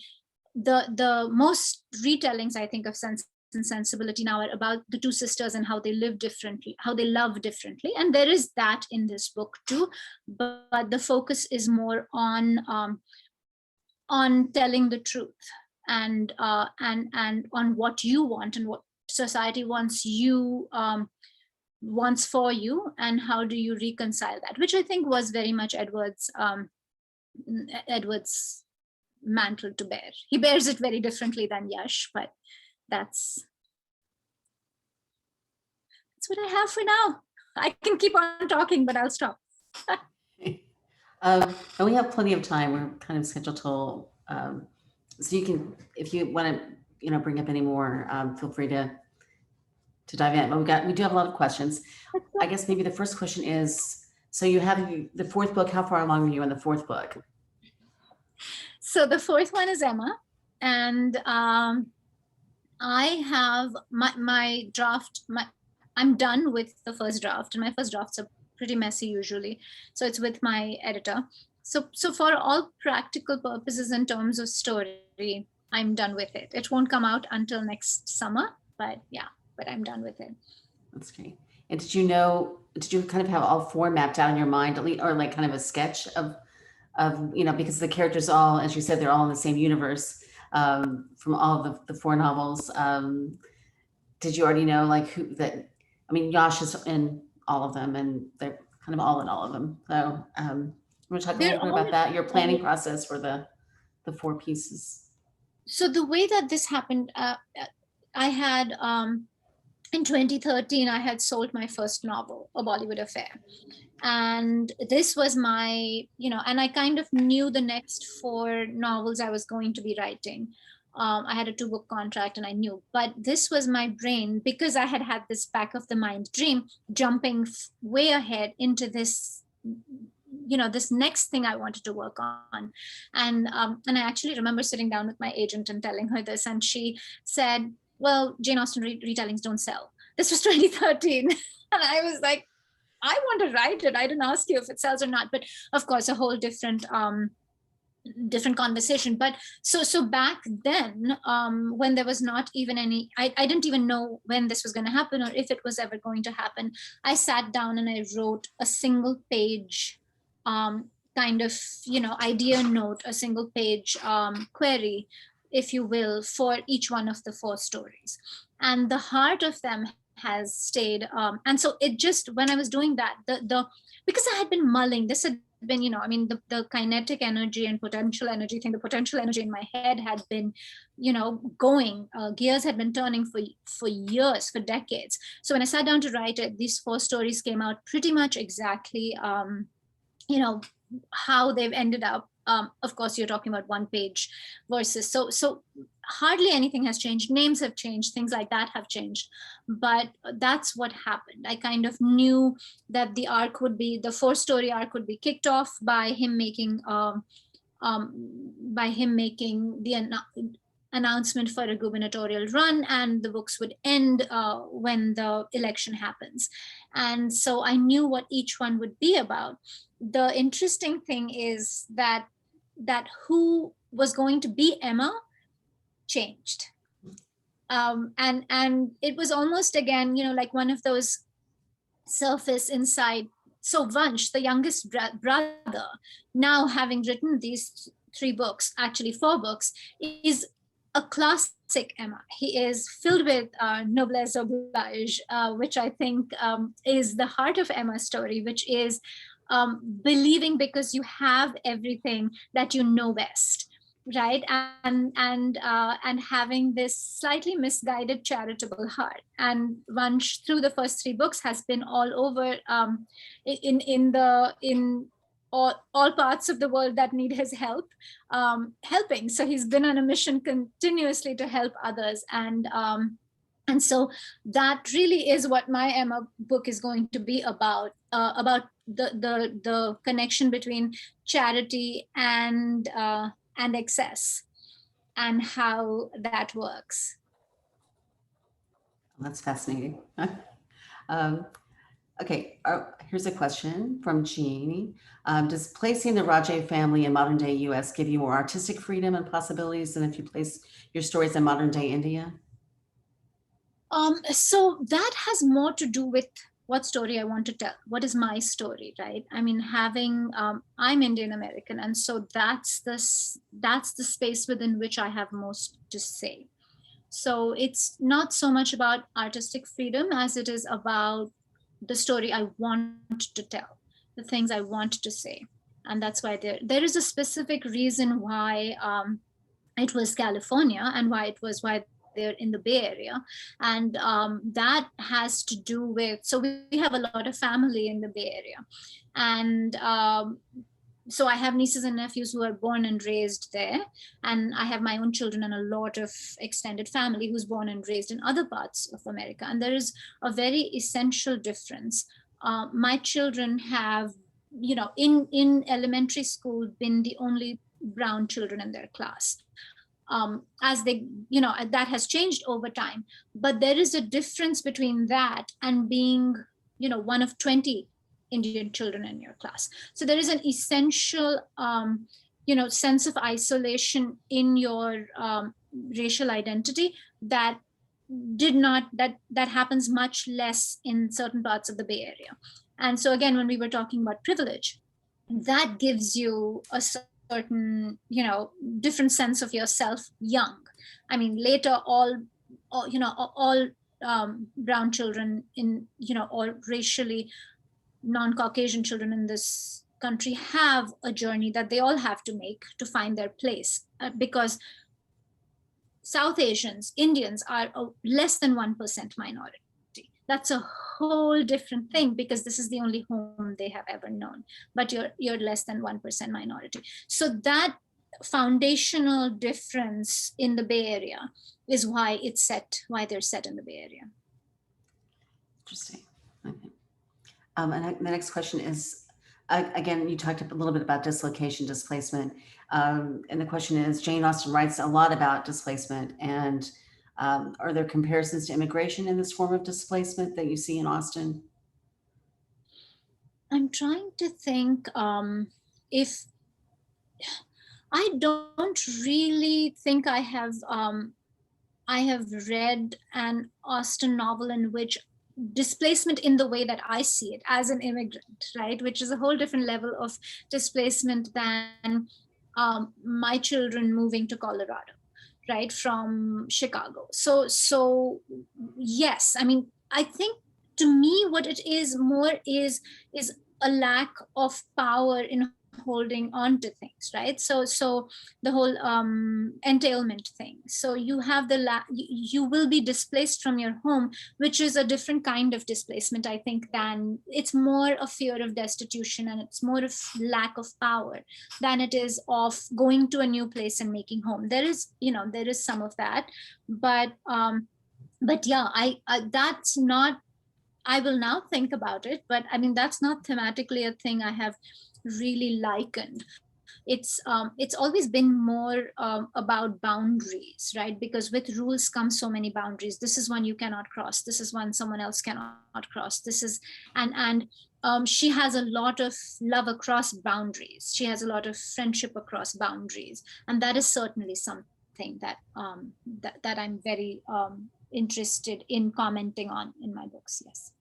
the most retellings, I think, of Sense and Sensibility now are about the two sisters and how they live differently, how they love differently. And there is that in this book too, but the focus is more on telling the truth and on what you want and what society wants for you, and how do you reconcile that, which I think was very much Edward's mantle to bear. He bears it very differently than Yash, but that's what I have for now. I can keep on talking, but I'll stop. And we have plenty of time. We're kind of scheduled till, so you can, if you want to, bring up any more, feel free to dive in. But we do have a lot of questions. I guess maybe the first question is, so you have the fourth book. How far along are you in the fourth book? So the fourth one is Emma, and I have my draft. I'm done with the first draft, and my first drafts are pretty messy usually. So it's with my editor. So for all practical purposes in terms of story, I'm done with it. It won't come out until next summer, but I'm done with it. That's great. And did you kind of have all four mapped out in your mind, or like kind of a sketch of because the characters all, as you said, they're all in the same universe from all of the four novels. Did you already know Yash is in all of them, and they're kind of all in all of them. So we're going to talk a They're little bit all about that, your planning all- process for the four pieces. so the way that this happened, I had in 2013, I had sold my first novel, A Bollywood Affair. And this was my, and I kind of knew the next four novels I was going to be writing. I had a 2-book contract and I knew, but this was my brain, because I had had this back of the mind dream, jumping way ahead into this, this next thing I wanted to work on. And I actually remember sitting down with my agent and telling her this, and she said, well, Jane Austen retellings don't sell. This was 2013. And I was like, I want to write it. I didn't ask you if it sells or not, but of course, a whole different conversation. But so back then, when there was not even any, I didn't even know when this was going to happen or if it was ever going to happen. I sat down and I wrote a single page kind of, idea note, a single page query, if you will, for each one of the four stories. And the heart of them has stayed. And so it just, when I was doing that, because I had been mulling, this had been, the kinetic energy and potential energy thing, the potential energy in my head had been, going, gears had been turning for years, for decades. So when I sat down to write it, these four stories came out pretty much exactly, how they've ended up. Of course, you're talking about one page versus, so hardly anything has changed. Names have changed, things like that have changed, but that's what happened. I kind of knew that the 4-story arc would be kicked off by him making the announcement for a gubernatorial run, and the books would end when the election happens. And so I knew what each one would be about. The interesting thing is that who was going to be Emma changed. And it was almost, again, like one of those surface inside. So Vansh, the youngest brother, now having written these 3 books, actually 4 books, is a classic Emma. He is filled with noblesse oblige, which I think is the heart of Emma's story, which is believing because you have everything that you know best, right? And having this slightly misguided charitable heart. And Vansh, through the first 3 books, has been all over in all parts of the world that need his help, helping. So he's been on a mission continuously to help others. And so that really is what my Emma book is going to be about the connection between charity and excess, and how that works. That's fascinating. Okay, here's a question from Jeannie. Does placing the Rajay family in modern day US give you more artistic freedom and possibilities than if you place your stories in modern day India? So that has more to do with what story I want to tell. What is my story, right? I mean, I'm Indian American, and so that's the space within which I have most to say. So it's not so much about artistic freedom as it is about the story I want to tell, the things I want to say. And that's why there is a specific reason why it was California, and why they're in the Bay Area. And that has to do with, so we have a lot of family in the Bay Area. And so I have nieces and nephews who are born and raised there. And I have my own children and a lot of extended family who's born and raised in other parts of America. And there is a very essential difference. My children have, in elementary school, been the only brown children in their class. As they, that has changed over time. But there is a difference between that and being, one of 20 Indian children in your class. So there is an essential, sense of isolation in your racial identity that that happens much less in certain parts of the Bay Area. And so again, when we were talking about privilege, that gives you a certain, different sense of yourself young. I mean, later all brown children in, or racially non-Caucasian children in this country have a journey that they all have to make to find their place, because South Asians, Indians are less than 1% minority. That's a whole different thing, because this is the only home they have ever known, but you're less than 1% minority. So that foundational difference in the Bay Area is why they're set in the Bay Area. Interesting. Okay. And the next question is, again, you talked a little bit about dislocation, displacement. And the question is, Jane Austen writes a lot about displacement, and are there comparisons to immigration in this form of displacement that you see in Austen? I'm trying to think if I don't really think I have read an Austen novel in which displacement in the way that I see it as an immigrant, right, which is a whole different level of displacement than my children moving to Colorado, right, from Chicago. So yes, I mean, I think to me what it is more is a lack of power in holding on to things, right? So the whole entailment thing. So you have you will be displaced from your home, which is a different kind of displacement, I think, than it's more a fear of destitution, and it's more of lack of power than it is of going to a new place and making home. There is some of that, but yeah, I that's not, I will now think about it, but I mean, that's not thematically a thing I have really likened. It's always been more about boundaries, right? Because with rules come so many boundaries. This is one you cannot cross. This is one someone else cannot cross. This is, and she has a lot of love across boundaries. She has a lot of friendship across boundaries, and that is certainly something that that I'm very interested in commenting on in my books. Yes.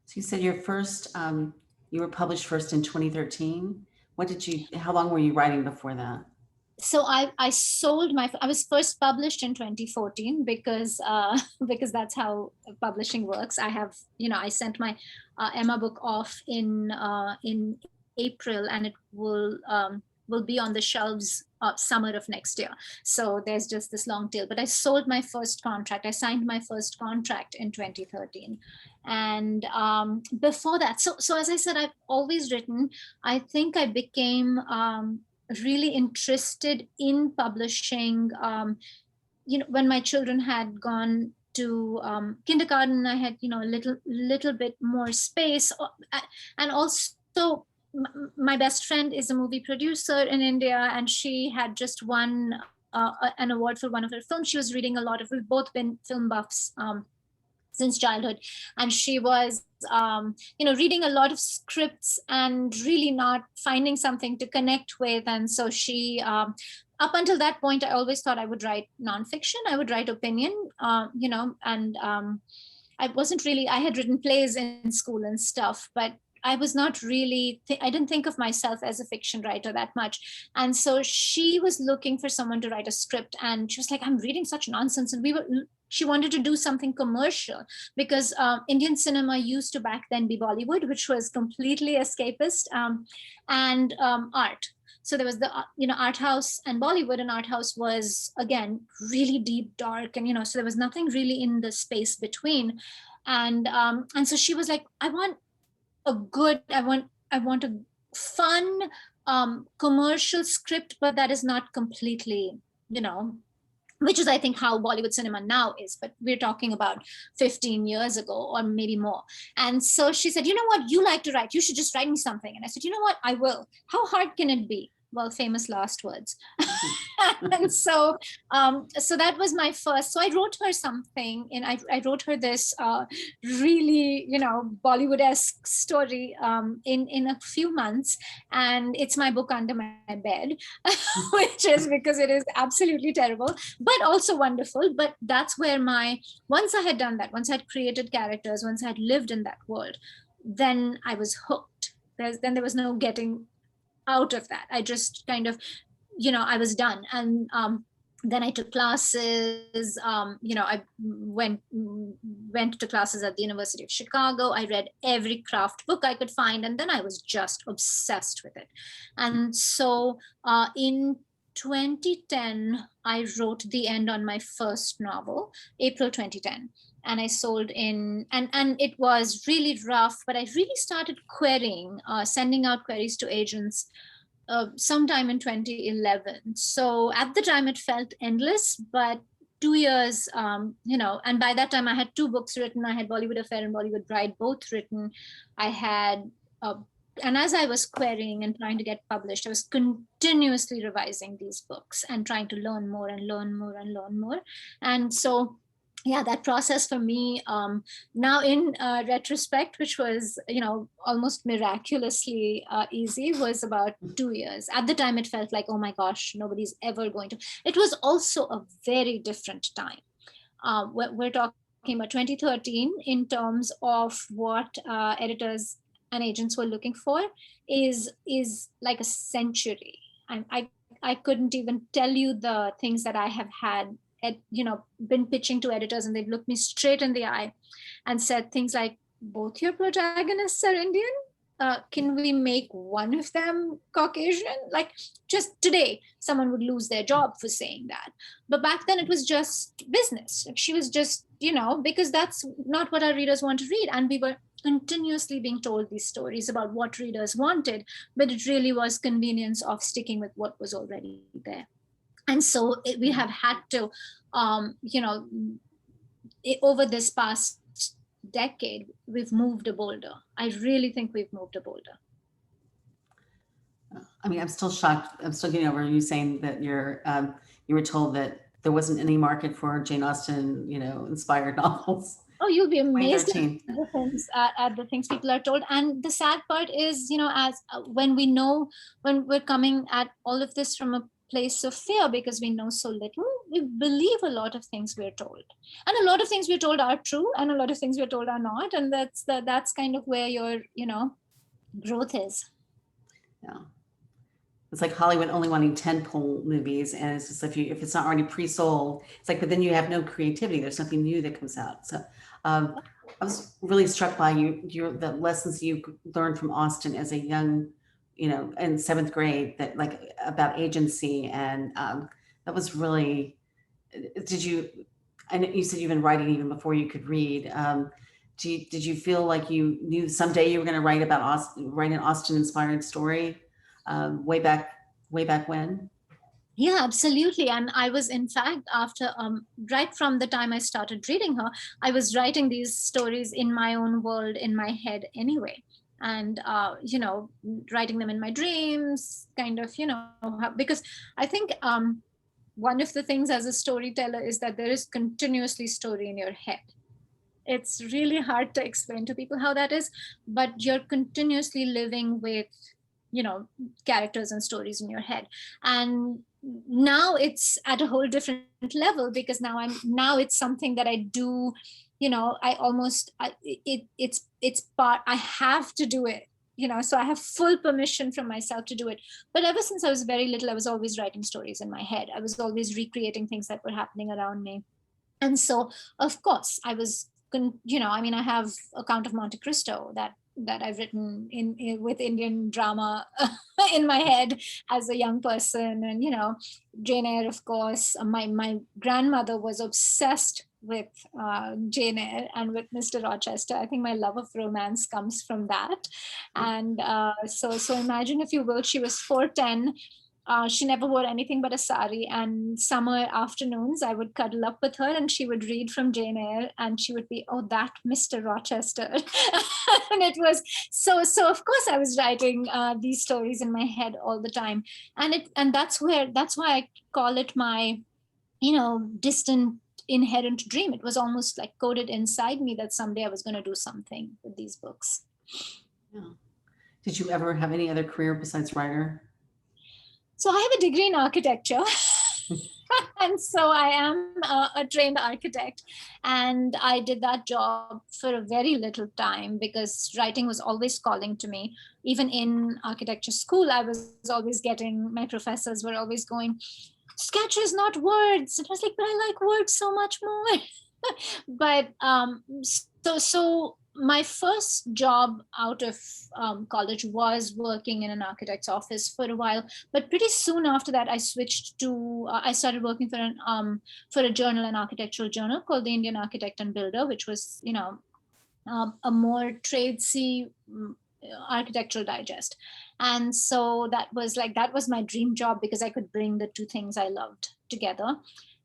So you said your first, you were published first in 2013. How long were you writing before that? So I was first published in 2014 because because that's how publishing works. I sent my Emma book off in April, and it will be on the shelves summer of next year. So there's just this long tail. But I signed my first contract in 2013. And before that, so as I said, I've always written. I think I became really interested in publishing when my children had gone to kindergarten. I had a little bit more space, and also my best friend is a movie producer in India, and she had just won an award for one of her films. She was reading a lot of, we've both been film buffs since childhood, and she was reading a lot of scripts and really not finding something to connect with. And so she up until that point, I always thought I would write nonfiction, I would write opinion, and I wasn't really, I had written plays in school and stuff, but I was not really, I didn't think of myself as a fiction writer that much. And so she was looking for someone to write a script, and she was like, I'm reading such nonsense. And she wanted to do something commercial, because Indian cinema used to back then be Bollywood, which was completely escapist, and art. So there was the art house and Bollywood, and art house was again really deep, dark, and so there was nothing really in the space between. And so she was like, I want a fun commercial script, but that is not completely, which is I think how Bollywood cinema now is, but we're talking about 15 years ago or maybe more. And so she said, you know what, you like to write, you should just write me something. And I said, you know what, I will. How hard can it be? Well, famous last words. And so that was my first. So I wrote her something, and I wrote her this really, Bollywood-esque story in a few months. And it's my book under my bed, which is because it is absolutely terrible, but also wonderful. But that's where once I had done that, once I had created characters, once I had lived in that world, then I was hooked. Then there was no getting out of that. I just kind of, I was done. And then I took classes. I went to classes at the University of Chicago. I read every craft book I could find, and then I was just obsessed with it. And so in 2010, I wrote the end on my first novel, April 2010. And I sold in, and it was really rough, but I really started querying, sending out queries to agents sometime in 2011. So at the time it felt endless, but 2 years, and by that time I had two books written. I had Bollywood Affair and Bollywood Bride both written. I had, and as I was querying and trying to get published, I was continuously revising these books and trying to learn more and learn more and learn more. And so yeah, that process for me, now in retrospect, which was, almost miraculously easy, was about 2 years. At the time, it felt like, oh my gosh, nobody's ever going to. It was also a very different time. We're talking about 2013 in terms of what editors and agents were looking for is like a century. I couldn't even tell you the things that I have had been pitching to editors, and they've looked me straight in the eye and said things like, both your protagonists are Indian. Can we make one of them Caucasian? Like, just today, someone would lose their job for saying that. But back then it was just business. Like, she was just, because that's not what our readers want to read. And we were continuously being told these stories about what readers wanted, but it really was convenience of sticking with what was already there. And so we have had to, over this past decade, we've moved a boulder. I really think we've moved a boulder. I mean, I'm still shocked. I'm still getting over you saying that you were told that there wasn't any market for Jane Austen, inspired novels. Oh, you'll be amazed at the things people are told. And the sad part is, as when we're coming at all of this from a place of fear, because we know so little, we believe a lot of things we're told, and a lot of things we're told are true, and a lot of things we're told are not, and that's kind of where your growth is. Yeah, it's like Hollywood only wanting tentpole movies, and it's just if it's not already pre-sold, it's like, but then you have no creativity. There's nothing new that comes out. So I was really struck by the lessons you learned from Austen as a young, in seventh grade, that like about agency, and that was really. I know you said you've been writing even before you could read. Did you feel like you knew someday you were going to write an Austen-inspired story, way back when? Yeah, absolutely. And I was, in fact, after right from the time I started reading her, I was writing these stories in my own world, in my head anyway. And, writing them in my dreams, kind of, because I think one of the things as a storyteller is that there is continuously story in your head. It's really hard to explain to people how that is, but you're continuously living with, characters and stories in your head. And now it's at a whole different level, because now it's something that I do, it's part, I have to do it, so I have full permission from myself to do it. But ever since I was very little, I was always writing stories in my head. I was always recreating things that were happening around me. And so, of course, I was, I have a Count of Monte Cristo that I've written in with Indian drama in my head as a young person. And, Jane Eyre, of course. My grandmother was obsessed with Jane Eyre and with Mr. Rochester. I think my love of romance comes from that. And so imagine, if you will, she was 4'10". She never wore anything but a sari, and summer afternoons I would cuddle up with her and she would read from Jane Eyre, and she would be, oh, that Mr. Rochester. And it was so of course I was writing these stories in my head all the time. And that's why I call it my, distant inherent dream. It was almost like coded inside me that someday I was going to do something with these books. Yeah. Did you ever have any other career besides writer? So I have a degree in architecture. And so I am a trained architect. And I did that job for a very little time because writing was always calling to me. Even in architecture school, I was always my professors were always going, sketches, not words. It was like, but I like words so much more. But so my first job out of college was working in an architect's office for a while, but pretty soon after that I switched to I started working for a journal, an architectural journal called the Indian Architect and Builder, which was, a more tradesy architectural digest. And so that was my dream job, because I could bring the two things I loved together.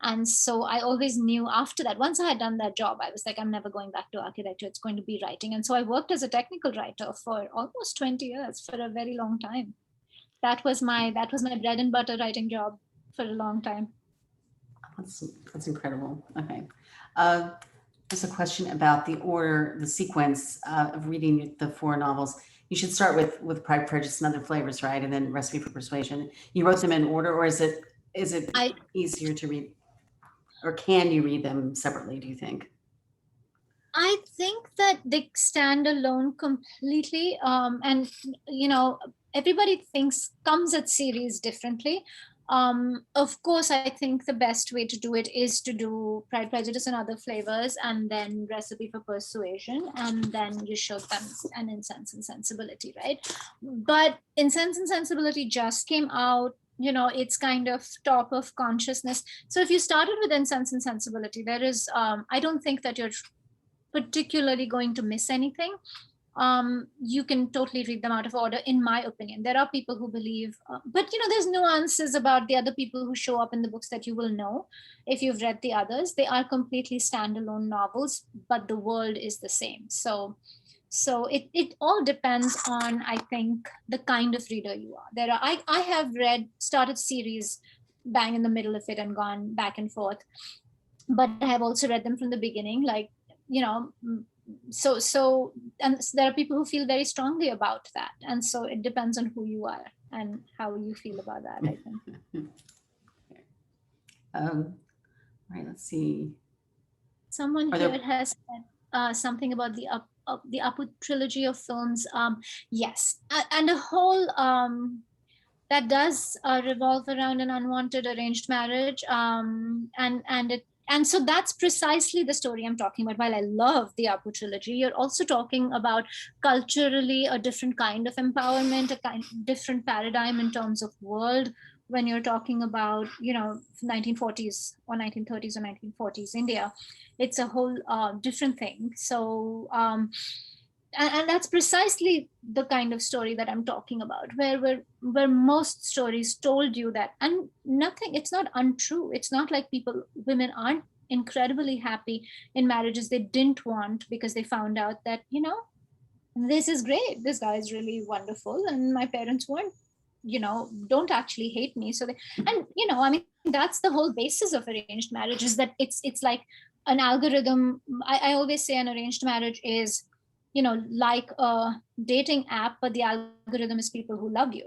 And so I always knew after that, once I had done that job, I was like, I'm never going back to architecture. It's going to be writing. And so I worked as a technical writer for almost 20 years, for a very long time. That was my bread and butter writing job for a long time. That's incredible. Okay. Uh, Just a question about the order, the sequence of reading the four novels. You should start with Pride, Prejudice, and Other Flavors, right? And then Recipe for Persuasion. You wrote them in order, or is it I easier to read, or can you read them separately, do you think? I think that they stand alone completely. And everybody comes at series differently. Of course, I think the best way to do it is to do Pride, Prejudice, and Other Flavors, and then Recipe for Persuasion, and then you show them an Incense and Sensibility, right? But Incense and Sensibility just came out. It's kind of top of consciousness. So if you started with Incense and Sensibility, there is, I don't think that you're particularly going to miss anything. You can totally read them out of order, in my opinion. There are people who believe, but there's nuances about the other people who show up in the books that you will know if you've read the others. They are completely standalone novels, but the world is the same. So it all depends on, I think, the kind of reader you are. I have started series bang in the middle of it and gone back and forth, but I have also read them from the beginning, like, you know so and there are people who feel very strongly about that, and so it depends on who you are and how you feel about that, I think. Um, right, let's see. Someone Are here there, has said something about the Apu trilogy of films. Yes, and a whole that does revolve around an unwanted arranged marriage, and so that's precisely the story I'm talking about. While I love the Apu trilogy, you're also talking about culturally a different kind of empowerment, a different paradigm in terms of world, when you're talking about 1940s or 1930s or 1940s India. It's a whole different thing. So and that's precisely the kind of story that I'm talking about, where most stories told you that, and nothing, it's not untrue. It's not like women aren't incredibly happy in marriages they didn't want, because they found out that this is great, this guy is really wonderful, and my parents weren't, don't actually hate me. So they, and I mean, that's the whole basis of arranged marriage, is that it's like an algorithm. I always say an arranged marriage is like a dating app, but the algorithm is people who love you,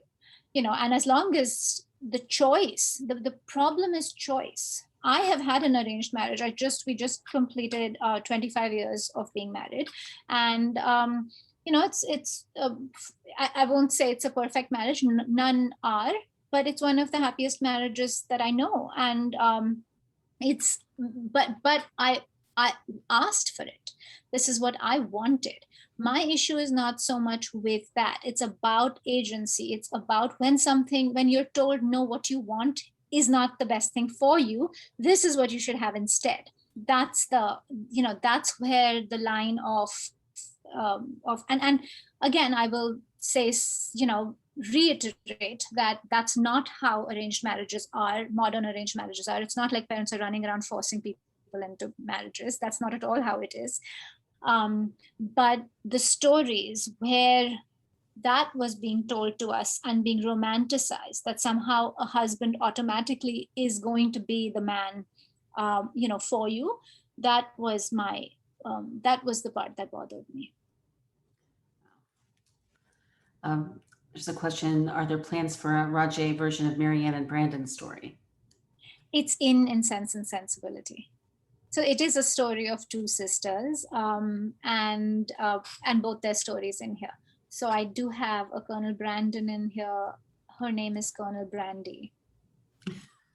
and as long as the choice, the problem is choice. I have had an arranged marriage. We just completed 25 years of being married, and I won't say it's a perfect marriage. None are, but it's one of the happiest marriages that I know. And it's but I asked for it. This is what I wanted. My issue is not so much with that. It's about agency. It's about when you're told, no, what you want is not the best thing for you, this is what you should have instead. That's where the line of and again, I will say, reiterate that that's not how arranged marriages are. Modern arranged marriages are. It's not like parents are running around forcing people into marriages. That's not at all how it is. But the stories where that was being told to us and being romanticized, that somehow a husband automatically is going to be the man, for you, that was the part that bothered me. There's a question, are there plans for a Rajay version of Marianne and Brandon's story? It's in Incense and Sensibility. So it is a story of two sisters, and both their stories in here. So I do have a Colonel Brandon in here. Her name is Colonel Brandy.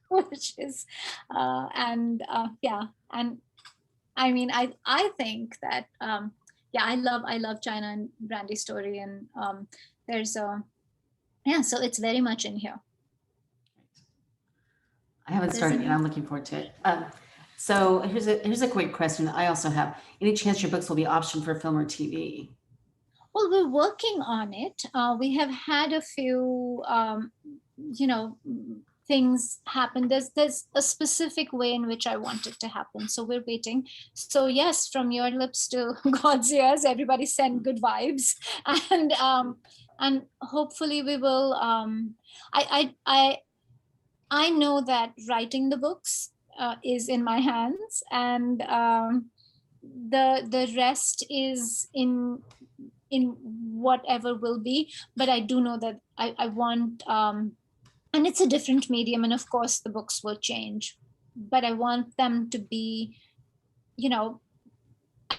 which is, yeah, and I mean, I think that, yeah, I love China and Brandy's story, and there's a, yeah, so it's very much in here. I haven't There's started an yet. I'm looking forward to it. So here's a quick question I also have. Any chance your books will be optioned for film or TV? Well, we're working on it. We have had a few, you know, things happen. There's a specific way in which I want it to happen. So we're waiting. So yes, from your lips to God's ears, everybody send good vibes, and hopefully we will. I know that writing the books is in my hands, and the rest is in whatever will be. But I do know that I want, and it's a different medium, and of course the books will change, but I want them to be, you know,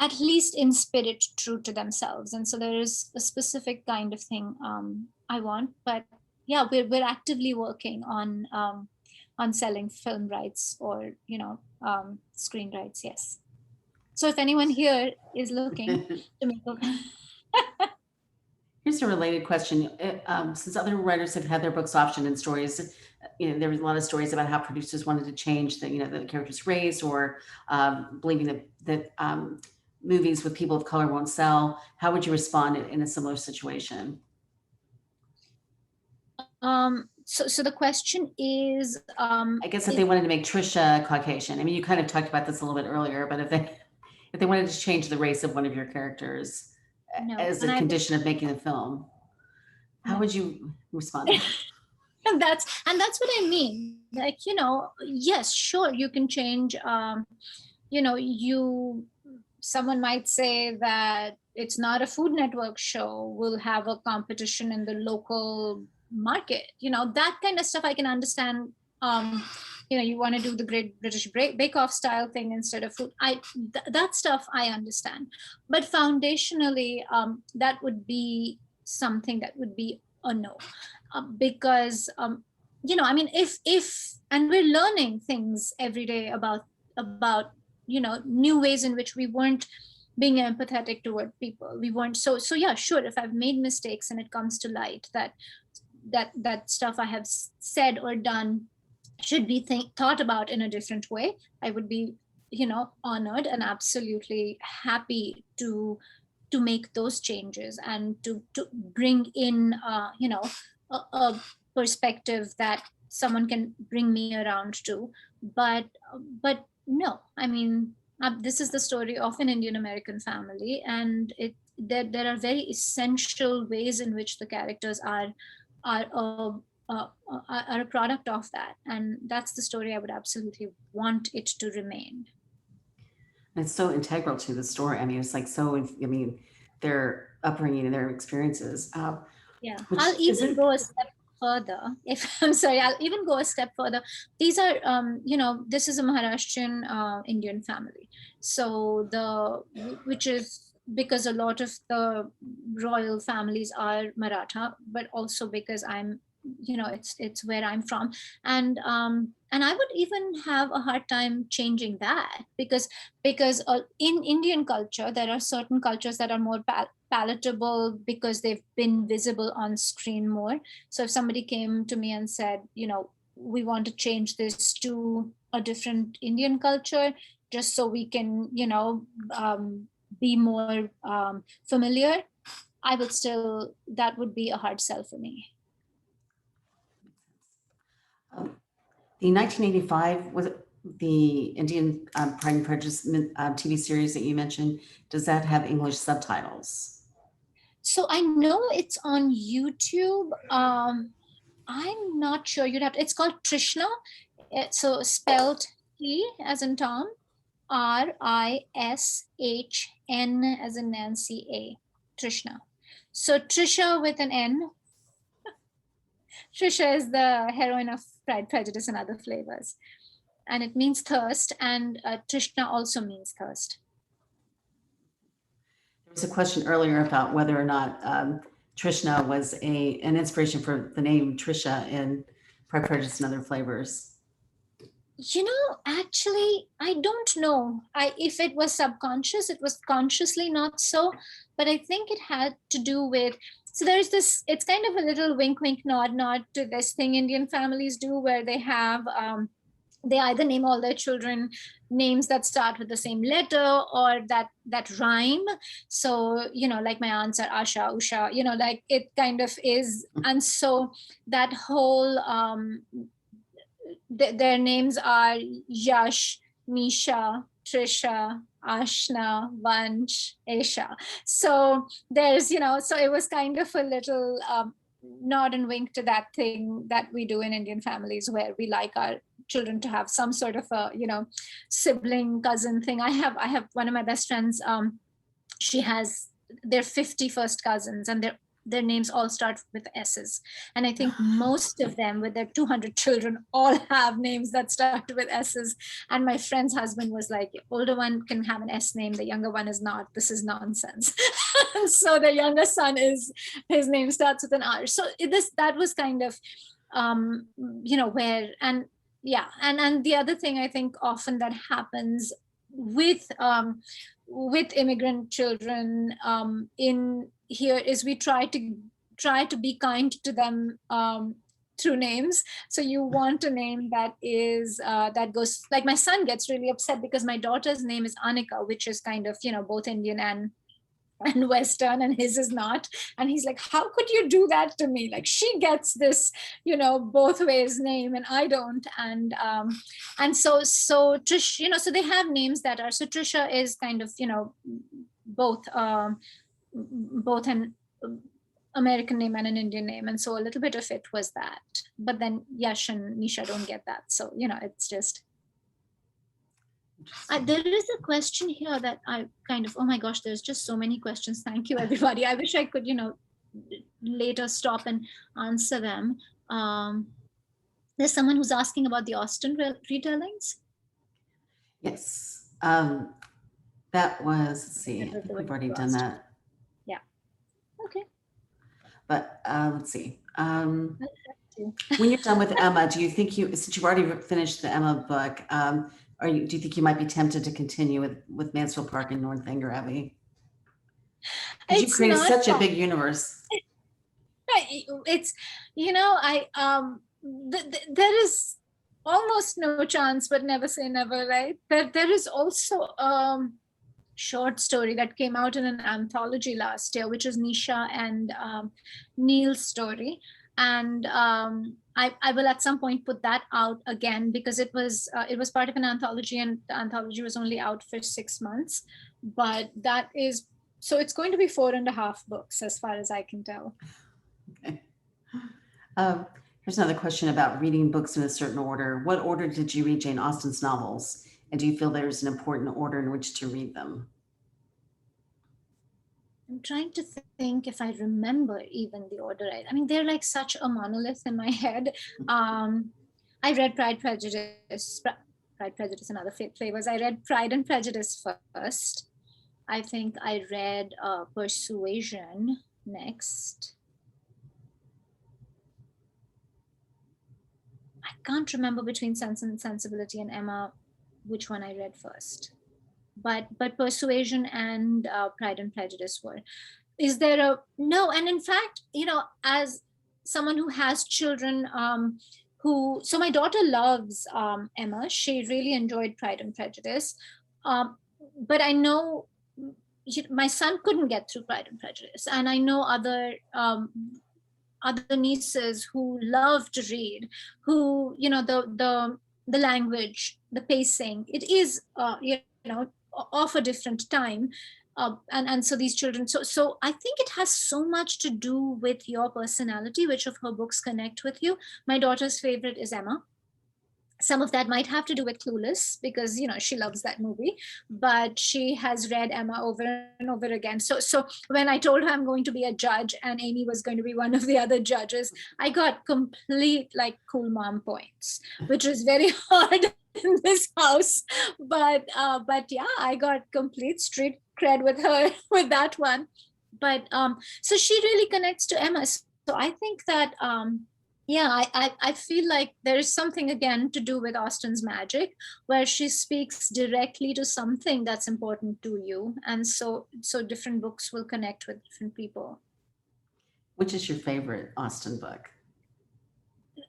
at least in spirit true to themselves. And so there is a specific kind of thing I want. But yeah, we're actively working on selling film rights, or screen rights. Yes. So if anyone here is looking to make a Here's a related question. Since other writers have had their books optioned in stories, there was a lot of stories about how producers wanted to change the character's race, or believing that movies with people of color won't sell. How would you respond in a similar situation? so the question is, I guess if they wanted to make Trisha Caucasian, I mean, you kind of talked about this a little bit earlier, but if they wanted to change the race of one of your characters no, as and a I condition of making the film, how no. would you respond? And that's what I mean. Like, yes, sure, you can change. Someone might say that it's not a Food Network show. We'll have a competition in the local market. That kind of stuff I can understand. You want to do the Great British Bake Off style thing instead of food. That stuff I understand, but foundationally, that would be something that would be a no, because I mean, if and we're learning things every day about new ways in which we weren't being empathetic toward people. We weren't. So yeah, sure, if I've made mistakes and it comes to light that stuff I have said or done should be thought about in a different way, I would be honored and absolutely happy to make those changes, and to bring in a perspective that someone can bring me around to. But no, I mean, this is the story of an Indian American family, and there are very essential ways in which the characters are a are a product of that, and that's the story I would absolutely want it to remain. It's so integral to the story. I mean, it's like so. I mean, their upbringing and their experiences. Yeah, Which I'll is even it? go a step further. If I'm sorry, I'll even go a step further. These are, this is a Maharashtrian Indian family. So which is because a lot of the royal families are Maratha, but also because it's where I'm from. And I would even have a hard time changing that, because in Indian culture, there are certain cultures that are more palatable because they've been visible on screen more. So if somebody came to me and said, we want to change this to a different Indian culture, just so we can, be more familiar, that would be a hard sell for me. The 1985 was it the Indian Pride and Prejudice TV series that you mentioned. Does that have English subtitles? So I know it's on YouTube. I'm not sure. It's called Trishna. So spelled T as in Tom, Rishn as in Nancy A. Trishna. So Trisha with an N. Trisha is the heroine of Pride, Prejudice, and Other Flavors, and it means thirst. And Trishna also means thirst. There was a question earlier about whether or not Trishna was an inspiration for the name Trisha in Pride, Prejudice, and Other Flavors. Actually, I don't know. If it was subconscious, it was consciously not so, but I think it had to do with. So there's this. It's kind of a little wink, wink, nod, nod to this thing Indian families do, where they have. They either name all their children names that start with the same letter or that rhyme. So like my aunts are Asha, Usha. Like it kind of is, and so that whole their names are Yash, Nisha, Trisha, Ashna, Vansh, Aisha. So there's, so it was kind of a little nod and wink to that thing that we do in Indian families where we like our children to have some sort of a, sibling cousin thing. I have one of my best friends, she has their 50 first cousins, and their names all start with S's. And I think most of them, with their 200 children, all have names that start with S's. And my friend's husband was like, older one can have an S name, the younger one is not. This is nonsense. So the younger son his name starts with an R. So that was kind of, where, and yeah. And the other thing I think often that happens with immigrant children in here is we try to be kind to them through names. So you want a name that is that goes, like my son gets really upset because my daughter's name is Anika, which is kind of both Indian and Western, and his is not. And he's like, how could you do that to me? Like, she gets this both ways name and I don't. And so Trish, so they have names that are, so Trisha is kind of both an American name and an Indian name, and so a little bit of it was that. But then Yash and Nisha don't get that, so it's just there is a question here that I kind of, oh my gosh, there's just so many questions. Thank you, everybody. I wish I could, later stop and answer them. There's someone who's asking about the Austen retellings. Yes. That was, let's see, I think we've already done that. Yeah. Okay. But let's see. When you're done with Emma, do you think since you've already finished the Emma book, do you think you might be tempted to continue with Mansfield Park and Northanger Abbey? Because you created such a big universe. It's, there is almost no chance, but never say never, right? There is also a short story that came out in an anthology last year, which is Nisha and Neil's story. And I will at some point put that out again, because it was part of an anthology, and the anthology was only out for 6 months. But that is, so it's going to be 4.5 books as far as I can tell. Okay. Here's another question about reading books in a certain order. What order did you read Jane Austen's novels? And do you feel there's an important order in which to read them? I'm trying to think if I remember even the order. I mean, they're like such a monolith in my head. I read Pride, Prejudice and Other Flavors. I read Pride and Prejudice first. I think I read Persuasion next. I can't remember between Sense and Sensibility and Emma which one I read first. But Persuasion and Pride and Prejudice were. Is there no? And in fact, as someone who has children, so my daughter loves Emma. She really enjoyed Pride and Prejudice. But I know my son couldn't get through Pride and Prejudice. And I know other nieces who love to read, who, the language, the pacing, it is, of a different time. And so these children, so I think it has so much to do with your personality, which of her books connect with you. My daughter's favorite is Emma. Some of that might have to do with Clueless, because she loves that movie, but she has read Emma over and over again. So when I told her I'm going to be a judge and Amy was going to be one of the other judges, I got complete cool mom points, which was very hard in this house. But yeah, I got complete street cred with her with that one. But so she really connects to Emma. So I think that Yeah, I feel like there is something again to do with Austen's magic, where she speaks directly to something that's important to you, and so different books will connect with different people. Which is your favorite Austen book?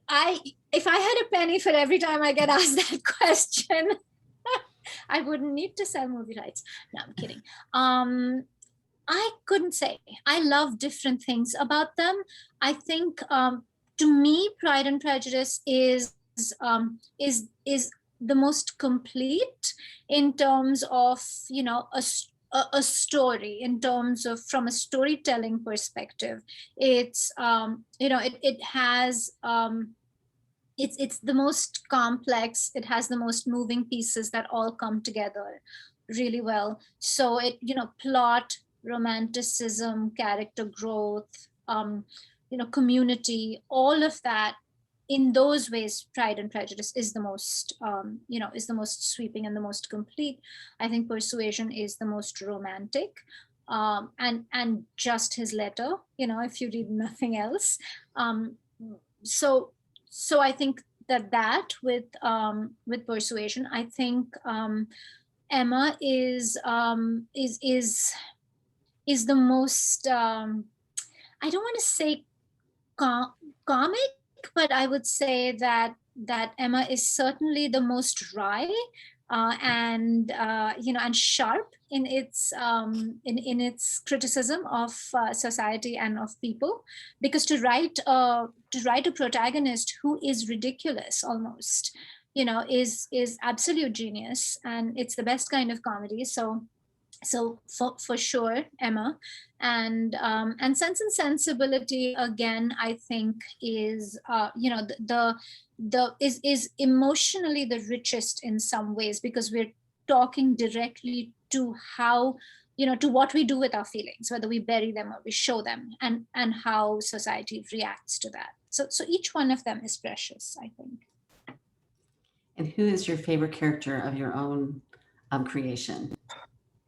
I If I had a penny for every time I get asked that question, I wouldn't need to sell movie rights. No, I'm kidding. Um, I couldn't say. I love different things about them. I think to me, Pride and Prejudice is the most complete in terms of a story, in terms of from a storytelling perspective. It's it has it's the most complex. It has the most moving pieces that all come together really well. So it plot, romanticism, character growth, community, all of that. In those ways, Pride and Prejudice is the most is the most sweeping and the most complete. I think Persuasion is the most romantic, and just his letter, if you read nothing else. Um, so so I think that with Persuasion, I think Emma is the most I don't want to say comic, but I would say that Emma is certainly the most wry, and sharp in its criticism of society and of people. Because to write a protagonist who is ridiculous almost, is absolute genius, and it's the best kind of comedy. So for sure, Emma. And Sense and Sensibility, again, I think is the is emotionally the richest in some ways, because we're talking directly to how, to what we do with our feelings, whether we bury them or we show them, and how society reacts to that. So each one of them is precious, I think. And who is your favorite character of your own creation?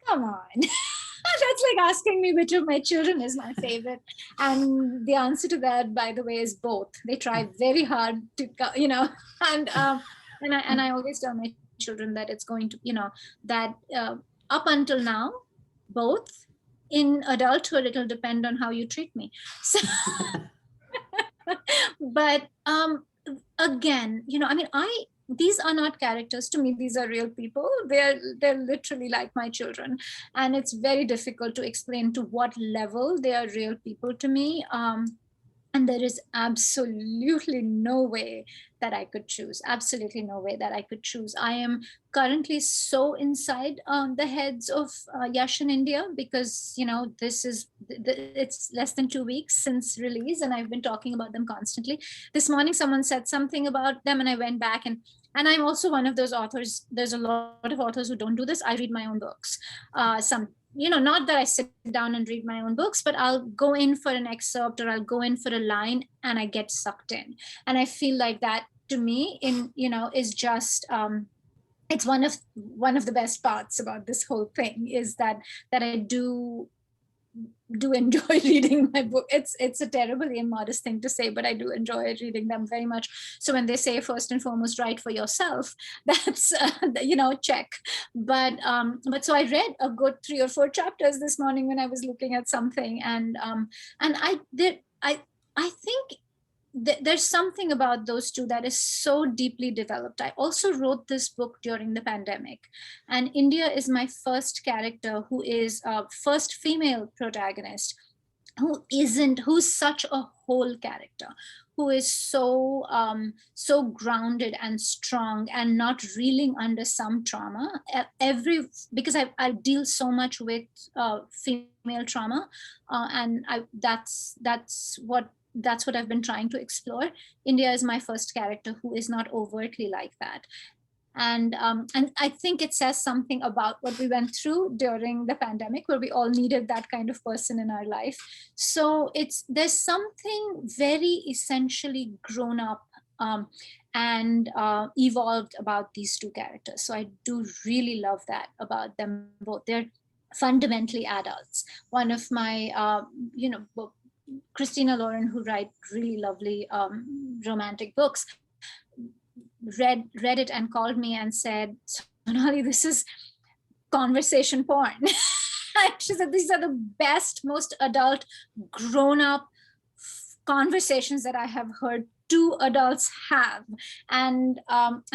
Come on. That's like asking me which of my children is my favorite. And the answer to that, by the way, is both. They try very hard to, and and I always tell my children that it's going to, that up until now, both. In adulthood, it'll depend on how you treat me. So, but again, I mean, these are not characters to me. These are real people. They're literally like my children, and it's very difficult to explain to what level they are real people to me. And there is absolutely no way that I could choose. Absolutely no way that I could choose. I am currently so inside the heads of Yash in India, because it's less than 2 weeks since release, and I've been talking about them constantly. This morning, someone said something about them, and I went back and I'm also one of those authors. There's a lot of authors who don't do this. I read my own books. Some not that I sit down and read my own books, but I'll go in for an excerpt, or I'll go in for a line, and I get sucked in. And I feel like that, to me, is just it's one of the best parts about this whole thing, is that I do enjoy reading my book. It's a terribly immodest thing to say, but I do enjoy reading them very much. So when they say, first and foremost, write for yourself, that's check. But so I read a good 3 or 4 chapters this morning when I was looking at something, and I think there's something about those two that is so deeply developed. I also wrote this book during the pandemic, and India is my first character who is first female protagonist who's such a whole character, who is so grounded and strong and not reeling under some trauma. Because I deal so much with female trauma, and that's what I've been trying to explore. India is my first character who is not overtly like that. And I think it says something about what we went through during the pandemic, where we all needed that kind of person in our life. So there's something very essentially grown up and evolved about these two characters. So I do really love that about them both. They're fundamentally adults. One of my Christina Lauren, who writes really lovely romantic books, read it and called me and said, Sonali, this is conversation porn. She said, these are the best, most adult, grown-up conversations that I have heard two adults have. And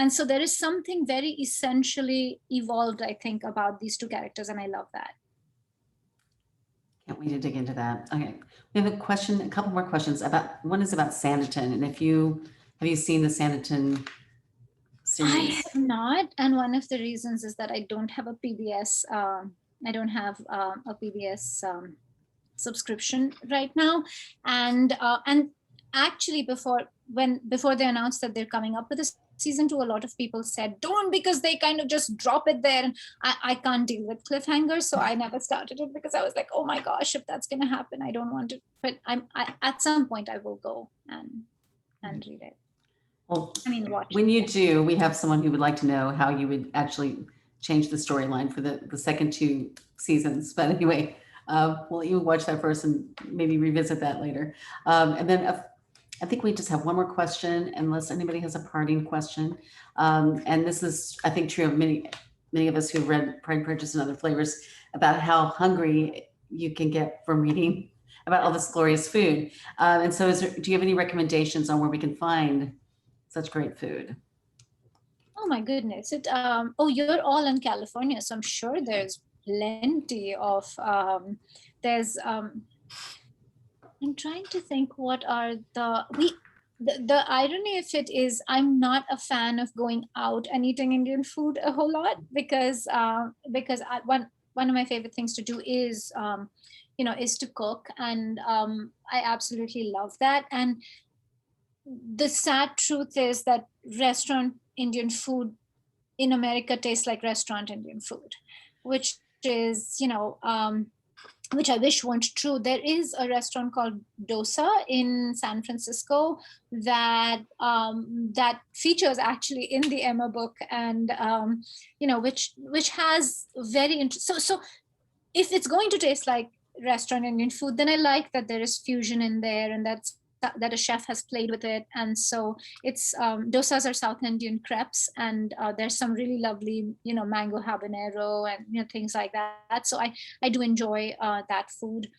so there is something very essentially evolved, I think, about these two characters, and I love that. Can't wait to dig into that. Okay, we have a question, a couple more questions about, one is about Sanditon, and have you seen the Sanditon series? I have not, and one of the reasons is that I don't have a PBS. I don't have a PBS subscription right now, and actually before they announced that they're coming up with a season 2, a lot of people said don't, because they kind of just drop it there, and I can't deal with cliffhangers, so I never started it because I was like, oh my gosh, if that's gonna happen, I don't want to. But I at some point I will go and read it. Well, I mean, watch when it. you do, we have someone who would like to know how you would actually change the storyline for the second 2 seasons. But anyway, we'll let you watch that first and maybe revisit that later. And then I think we just have one more question, unless anybody has a parting question. And this is, I think, true of many of us who've read Pride, Prejudice, and Other Flavors, about how hungry you can get from reading about all this glorious food. And so do you have any recommendations on where we can find such great food? Oh my goodness. You're all in California, so I'm sure there's plenty of I'm trying to think what are the irony of it is I'm not a fan of going out and eating Indian food a whole lot, because one of my favorite things to do is is to cook, and I absolutely love that. And the sad truth is that restaurant Indian food in America tastes like restaurant Indian food, which is, which I wish weren't true. There is a restaurant called Dosa in San Francisco that that features actually in the Emma book, and which has very interesting. So if it's going to taste like restaurant Indian food, then I like that there is fusion in there, and that a chef has played with it. And so it's dosas are South Indian crepes, and there's some really lovely mango habanero and things like that. So I do enjoy that food.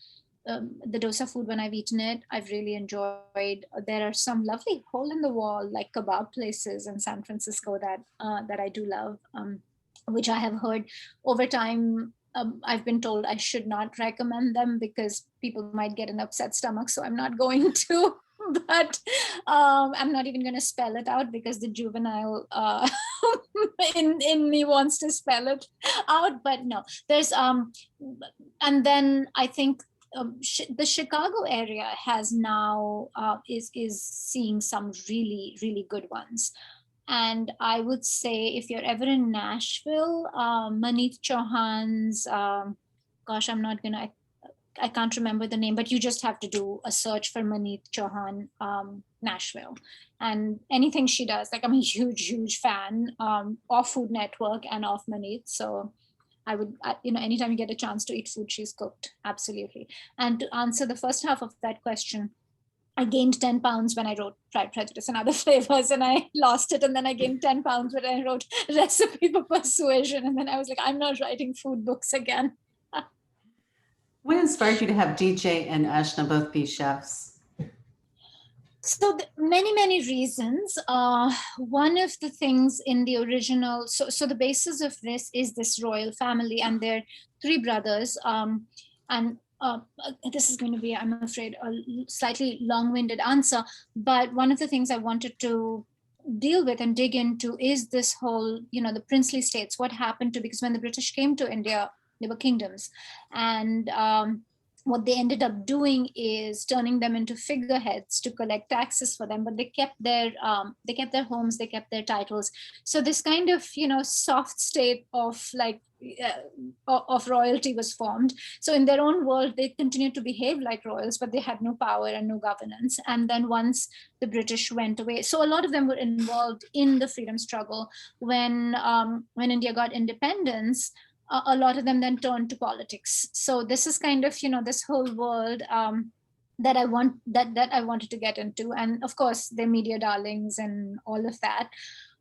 The dosa food, when I've eaten it, I've really enjoyed. There are some lovely hole in the wall like kebab places in San Francisco that I do love, which I have heard over time. I've been told I should not recommend them because people might get an upset stomach, so I'm not going to. But I'm not even going to spell it out because the juvenile in me wants to spell it out. But no, there's and then I think the Chicago area has now is seeing some really, really good ones. And I would say if you're ever in Nashville, Maneet Chauhan's, gosh, I can't remember the name, but you just have to do a search for Maneet Chauhan, Nashville. And anything she does, like I'm a huge, huge fan of Food Network and of Maneet. So I would, anytime you get a chance to eat food she's cooked, absolutely. And to answer the first half of that question, I gained 10 pounds when I wrote Pride, Prejudice, and Other Flavors, and I lost it. And then I gained 10 pounds when I wrote Recipe for Persuasion. And then I was like, I'm not writing food books again. What inspired you to have DJ and Ashna both be chefs? So many, many reasons. One of the things in the original, so the basis of this is this royal family and their 3 brothers. And this is going to be, I'm afraid, a slightly long-winded answer, but one of the things I wanted to deal with and dig into is this whole, the princely states, what happened to, because when the British came to India, they were kingdoms, and what they ended up doing is turning them into figureheads to collect taxes for them, but they kept their homes, they kept their titles. So this kind of soft state of of royalty was formed. So in their own world, they continued to behave like royals, but they had no power and no governance. And then once the British went away, so a lot of them were involved in the freedom struggle. When India got independence, a lot of them then turned to politics. So this is kind of, this whole world that I wanted to get into. And of course, they're media darlings and all of that.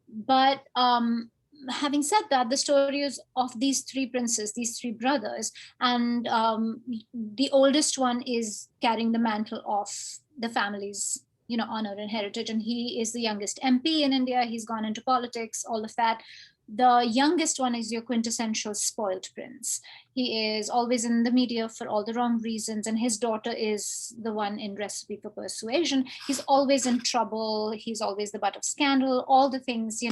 But having said that, the story is of these three princes, these three brothers, and the oldest one is carrying the mantle of the family's, honor and heritage, and he is the youngest MP in India. He's gone into politics, all of that. The youngest one is your quintessential spoiled prince. He is always in the media for all the wrong reasons, and his daughter is the one in Recipe for Persuasion. He's always in trouble. He's always the butt of scandal, all the things,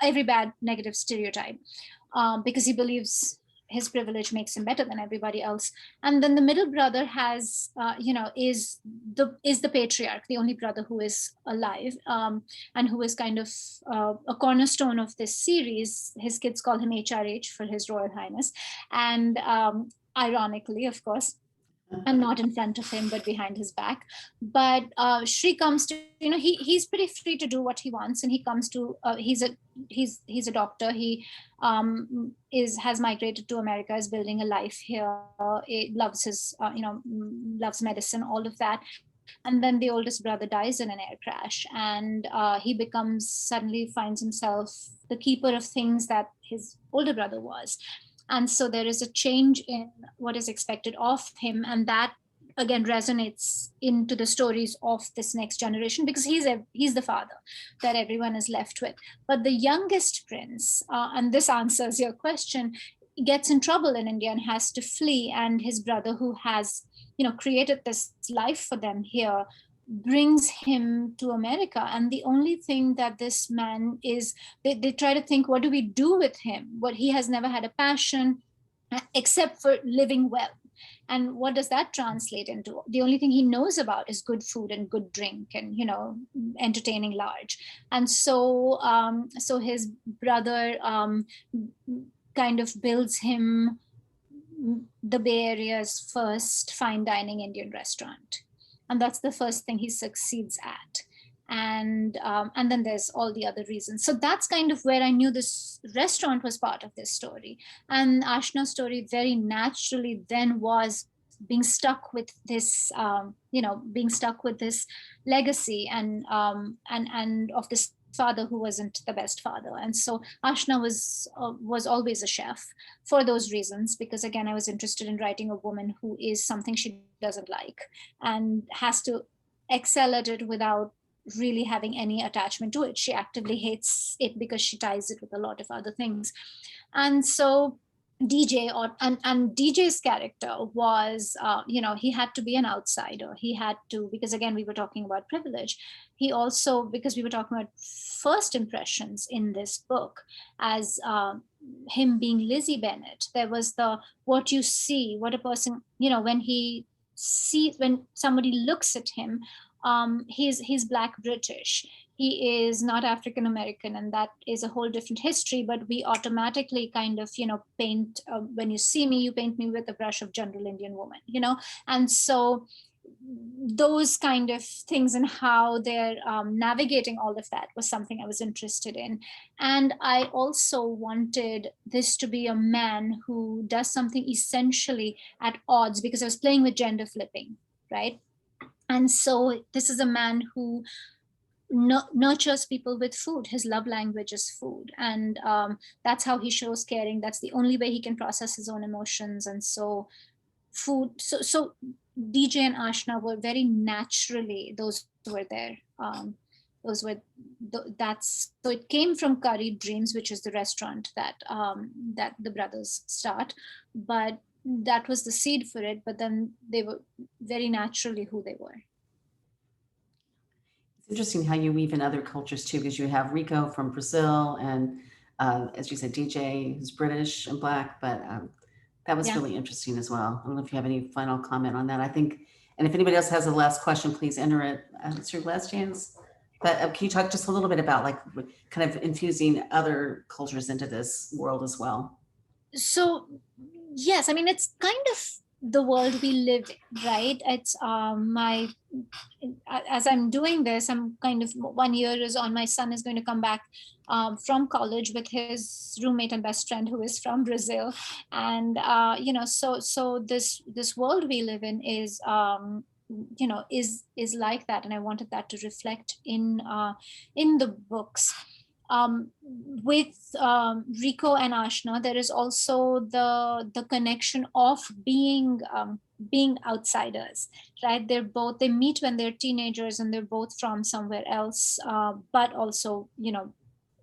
every bad negative stereotype, because he believes his privilege makes him better than everybody else. And then the middle brother has, is the patriarch, the only brother who is alive, and who is kind of a cornerstone of this series. His kids call him HRH for His Royal Highness, and ironically, of course, and not in front of him, but behind his back. But Shri comes to, he's pretty free to do what he wants, and he comes to, he's a doctor. He has migrated to America, is building a life here. Loves his, loves medicine, all of that. And then the oldest brother dies in an air crash, and he suddenly finds himself the keeper of things that his older brother was. And so there is a change in what is expected of him. And that, again, resonates into the stories of this next generation, because he's the father that everyone is left with. But the youngest prince, and this answers your question, gets in trouble in India and has to flee. And his brother, who has, created this life for them here, brings him to America. And the only thing that this man is, they try to think, what do we do with him? What, he has never had a passion except for living well. And what does that translate into? The only thing he knows about is good food and good drink and, entertaining large. And so, so his brother kind of builds him the Bay Area's first fine dining Indian restaurant. And that's the first thing he succeeds at. And then there's all the other reasons. So that's kind of where I knew this restaurant was part of this story. And Ashna's story very naturally then was being stuck with this, being stuck with this legacy and of this father who wasn't the best father. And so Ashna was always a chef for those reasons, because again, I was interested in writing a woman who is something she doesn't like and has to excel at it without really having any attachment to it. She actively hates it because she ties it with a lot of other things. And so DJ and DJ's character was, he had to be an outsider. He had to, because again, we were talking about privilege. He also, because we were talking about first impressions in this book, as him being Lizzie Bennet, there was what you see, what a person, when somebody looks at him, he's Black British. He is not African American, and that is a whole different history. But we automatically kind of, paint, when you see me, you paint me with a brush of general Indian woman, and so those kind of things and how they're navigating all of that was something I was interested in. And I also wanted this to be a man who does something essentially at odds, because I was playing with gender flipping, right? And so this is a man who nurtures people with food. His love language is food, and that's how he shows caring. That's the only way he can process his own emotions. And so food, so DJ and Ashna were very naturally, those were there. So it came from Curried Dreams, which is the restaurant that the brothers start, but that was the seed for it. But then they were very naturally who they were. It's interesting how you weave in other cultures too, because you have Rico from Brazil, and as you said, DJ who's British and Black, but that was really interesting as well. I don't know if you have any final comment on that. I think, and if anybody else has a last question, please enter it. It's your last chance. But can you talk just a little bit about like kind of infusing other cultures into this world as well? So yes, I mean, it's kind of the world we live in, right? It's as I'm doing this, I'm kind of 1 year is on, my son is going to come back from college with his roommate and best friend who is from Brazil. And, so this world we live in is is like that, and I wanted that to reflect in the books. With Rico and Ashna, there is also the connection of being outsiders, right? They meet when they're teenagers, and they're both from somewhere else, but also,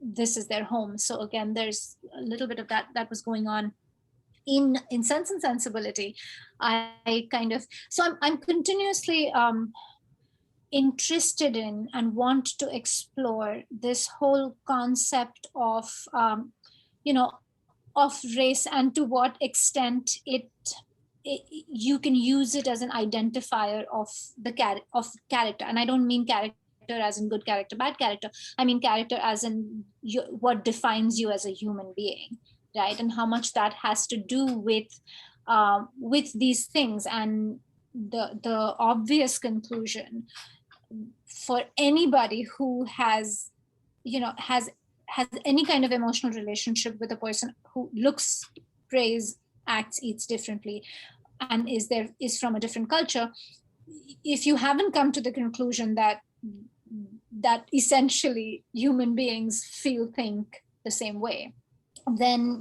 this is their home. So again, there's a little bit of that was going on in Sense and Sensibility. I kind of, so I'm continuously interested in and want to explore this whole concept of of race, and to what extent you can use it as an identifier of character. And I don't mean character as in good character, bad character. I mean character as in what defines you as a human being, right? And how much that has to do with these things. And the obvious conclusion for anybody who has any kind of emotional relationship with a person who looks, prays, acts, eats differently, and is from a different culture, if you haven't come to the conclusion that essentially human beings feel, think the same way, then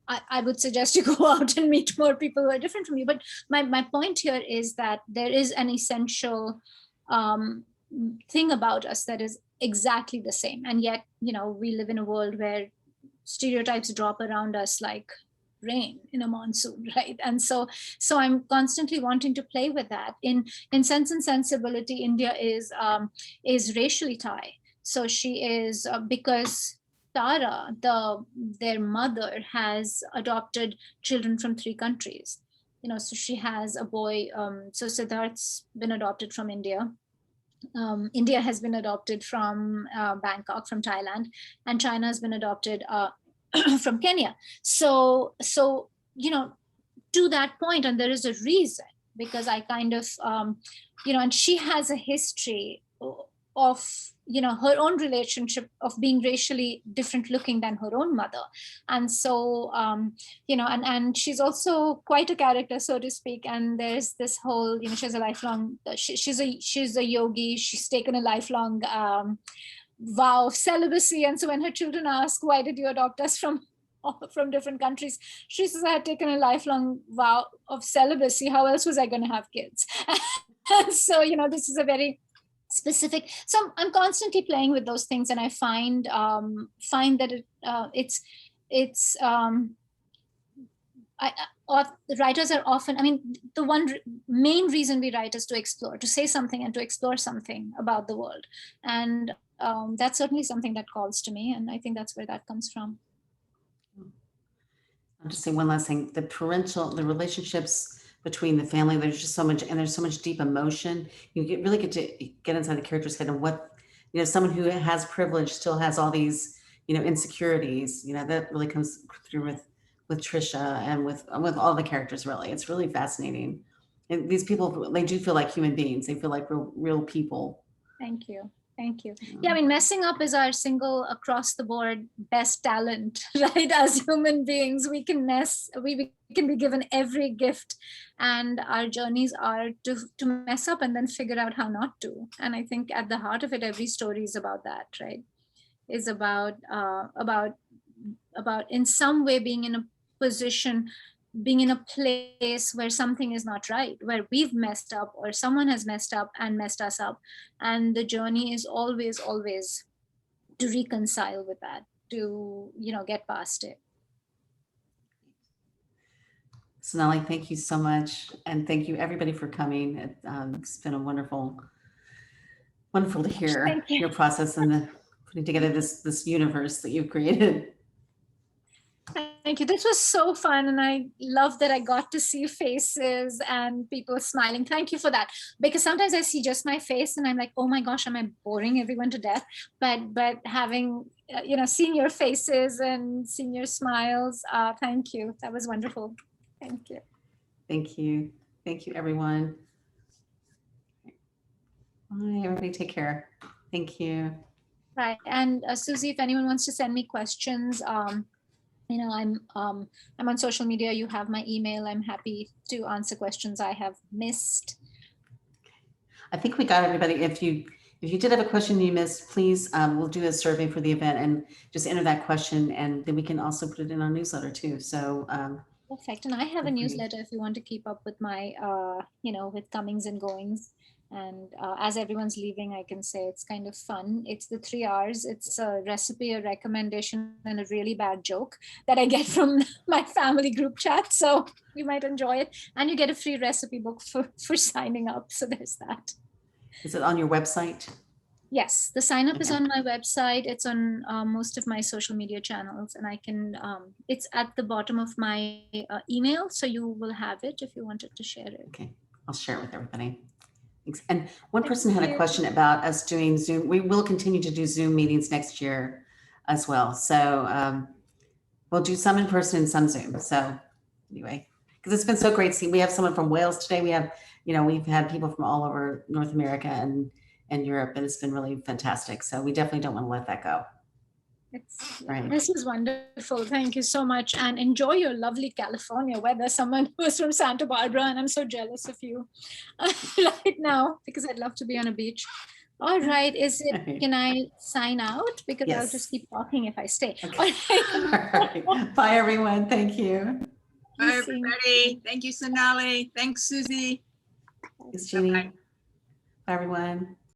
I would suggest you go out and meet more people who are different from you. But my point here is that there is an essential thing about us that is exactly the same. And yet, we live in a world where stereotypes drop around us like rain in a monsoon, right? And so I'm constantly wanting to play with that. In Sense and Sensibility, India is racially Thai. So she is, because Tara, their mother, has adopted children from 3 countries. So she has a boy. So Siddharth's been adopted from India. India has been adopted from Bangkok, from Thailand, and China has been adopted from Kenya. So to that point, and there is a reason, because I kind of, and she has a history of her own relationship of being racially different looking than her own mother. And so and she's also quite a character, so to speak. And there's this whole, she has a lifelong, she's a yogi. She's taken a lifelong vow of celibacy. And so when her children ask, why did you adopt us from different countries, she says, I had taken a lifelong vow of celibacy. How else was I going to have kids? And so this is a very specific. So I'm constantly playing with those things, and I find that it's writers are often, the one main reason we write is to explore, to say something and to explore something about the world. And that's certainly something that calls to me, and I think that's where that comes from. I'll just say one last thing. The relationships between the family, there's just so much, and there's so much deep emotion. You really get to get inside the character's head, and what, someone who has privilege still has all these, insecurities, that really comes through with Trisha and with all the characters, really. It's really fascinating. And these people, they do feel like human beings. They feel like real people. Thank you. Yeah, messing up is our single across the board best talent, right? As human beings, we can we can be given every gift, and our journeys are to mess up and then figure out how not to. And I think at the heart of it, every story is about that, right? Is about in some way being in a position, being in a place where something is not right, where we've messed up or someone has messed up and messed us up. And the journey is always to reconcile with that, to, get past it. Sonali, thank you so much. And thank you everybody for coming. It's been a wonderful to hear your process and the putting together this universe that you've created. Thank you. This was so fun. And I love that I got to see faces and people smiling. Thank you for that. Because sometimes I see just my face and I'm like, oh my gosh, am I boring everyone to death? But having, seeing your faces and seeing your smiles, thank you. That was wonderful. Thank you. Thank you. Thank you, everyone. Bye, everybody. Take care. Thank you. Right. And Susie, if anyone wants to send me questions, I'm on social media. You have my email. I'm happy to answer questions I have missed. I think we got everybody. If you did have a question you missed, please, we'll do a survey for the event and just enter that question, and then we can also put it in our newsletter too. So Perfect. And I have a feel free. newsletter if you want to keep up with my, with comings and goings. And as everyone's leaving, I can say it's kind of fun. It's the 3 R's. It's a recipe, a recommendation, and a really bad joke that I get from my family group chat. So you might enjoy it. And you get a free recipe book for signing up. So there's that. Is it on your website? Yes, the sign up is Okay. on my website. It's on most of my social media channels, and I can, it's at the bottom of my email. So you will have it if you wanted to share it. Okay, I'll share it with everybody. Thanks. And one person Thank had a you. question about us doing Zoom. We will continue to do Zoom meetings next year as well. So we'll do some in person and some Zoom. So anyway, because it's been so great seeing, we have someone from Wales today. We have, we've had people from all over North America and Europe, and it's been really fantastic. So we definitely don't want to let that go. Right. This is wonderful. Thank you so much. And enjoy your lovely California weather. Someone who's from Santa Barbara, and I'm so jealous of you right now because I'd love to be on a beach. All right. Can I sign out? Because I'll just keep talking if I stay. Okay. All right. Bye, everyone. Thank you. Bye, everybody. Thank you, Sonali. Thanks, Susie. Thanks, Jeannie. Bye-bye. Bye, everyone.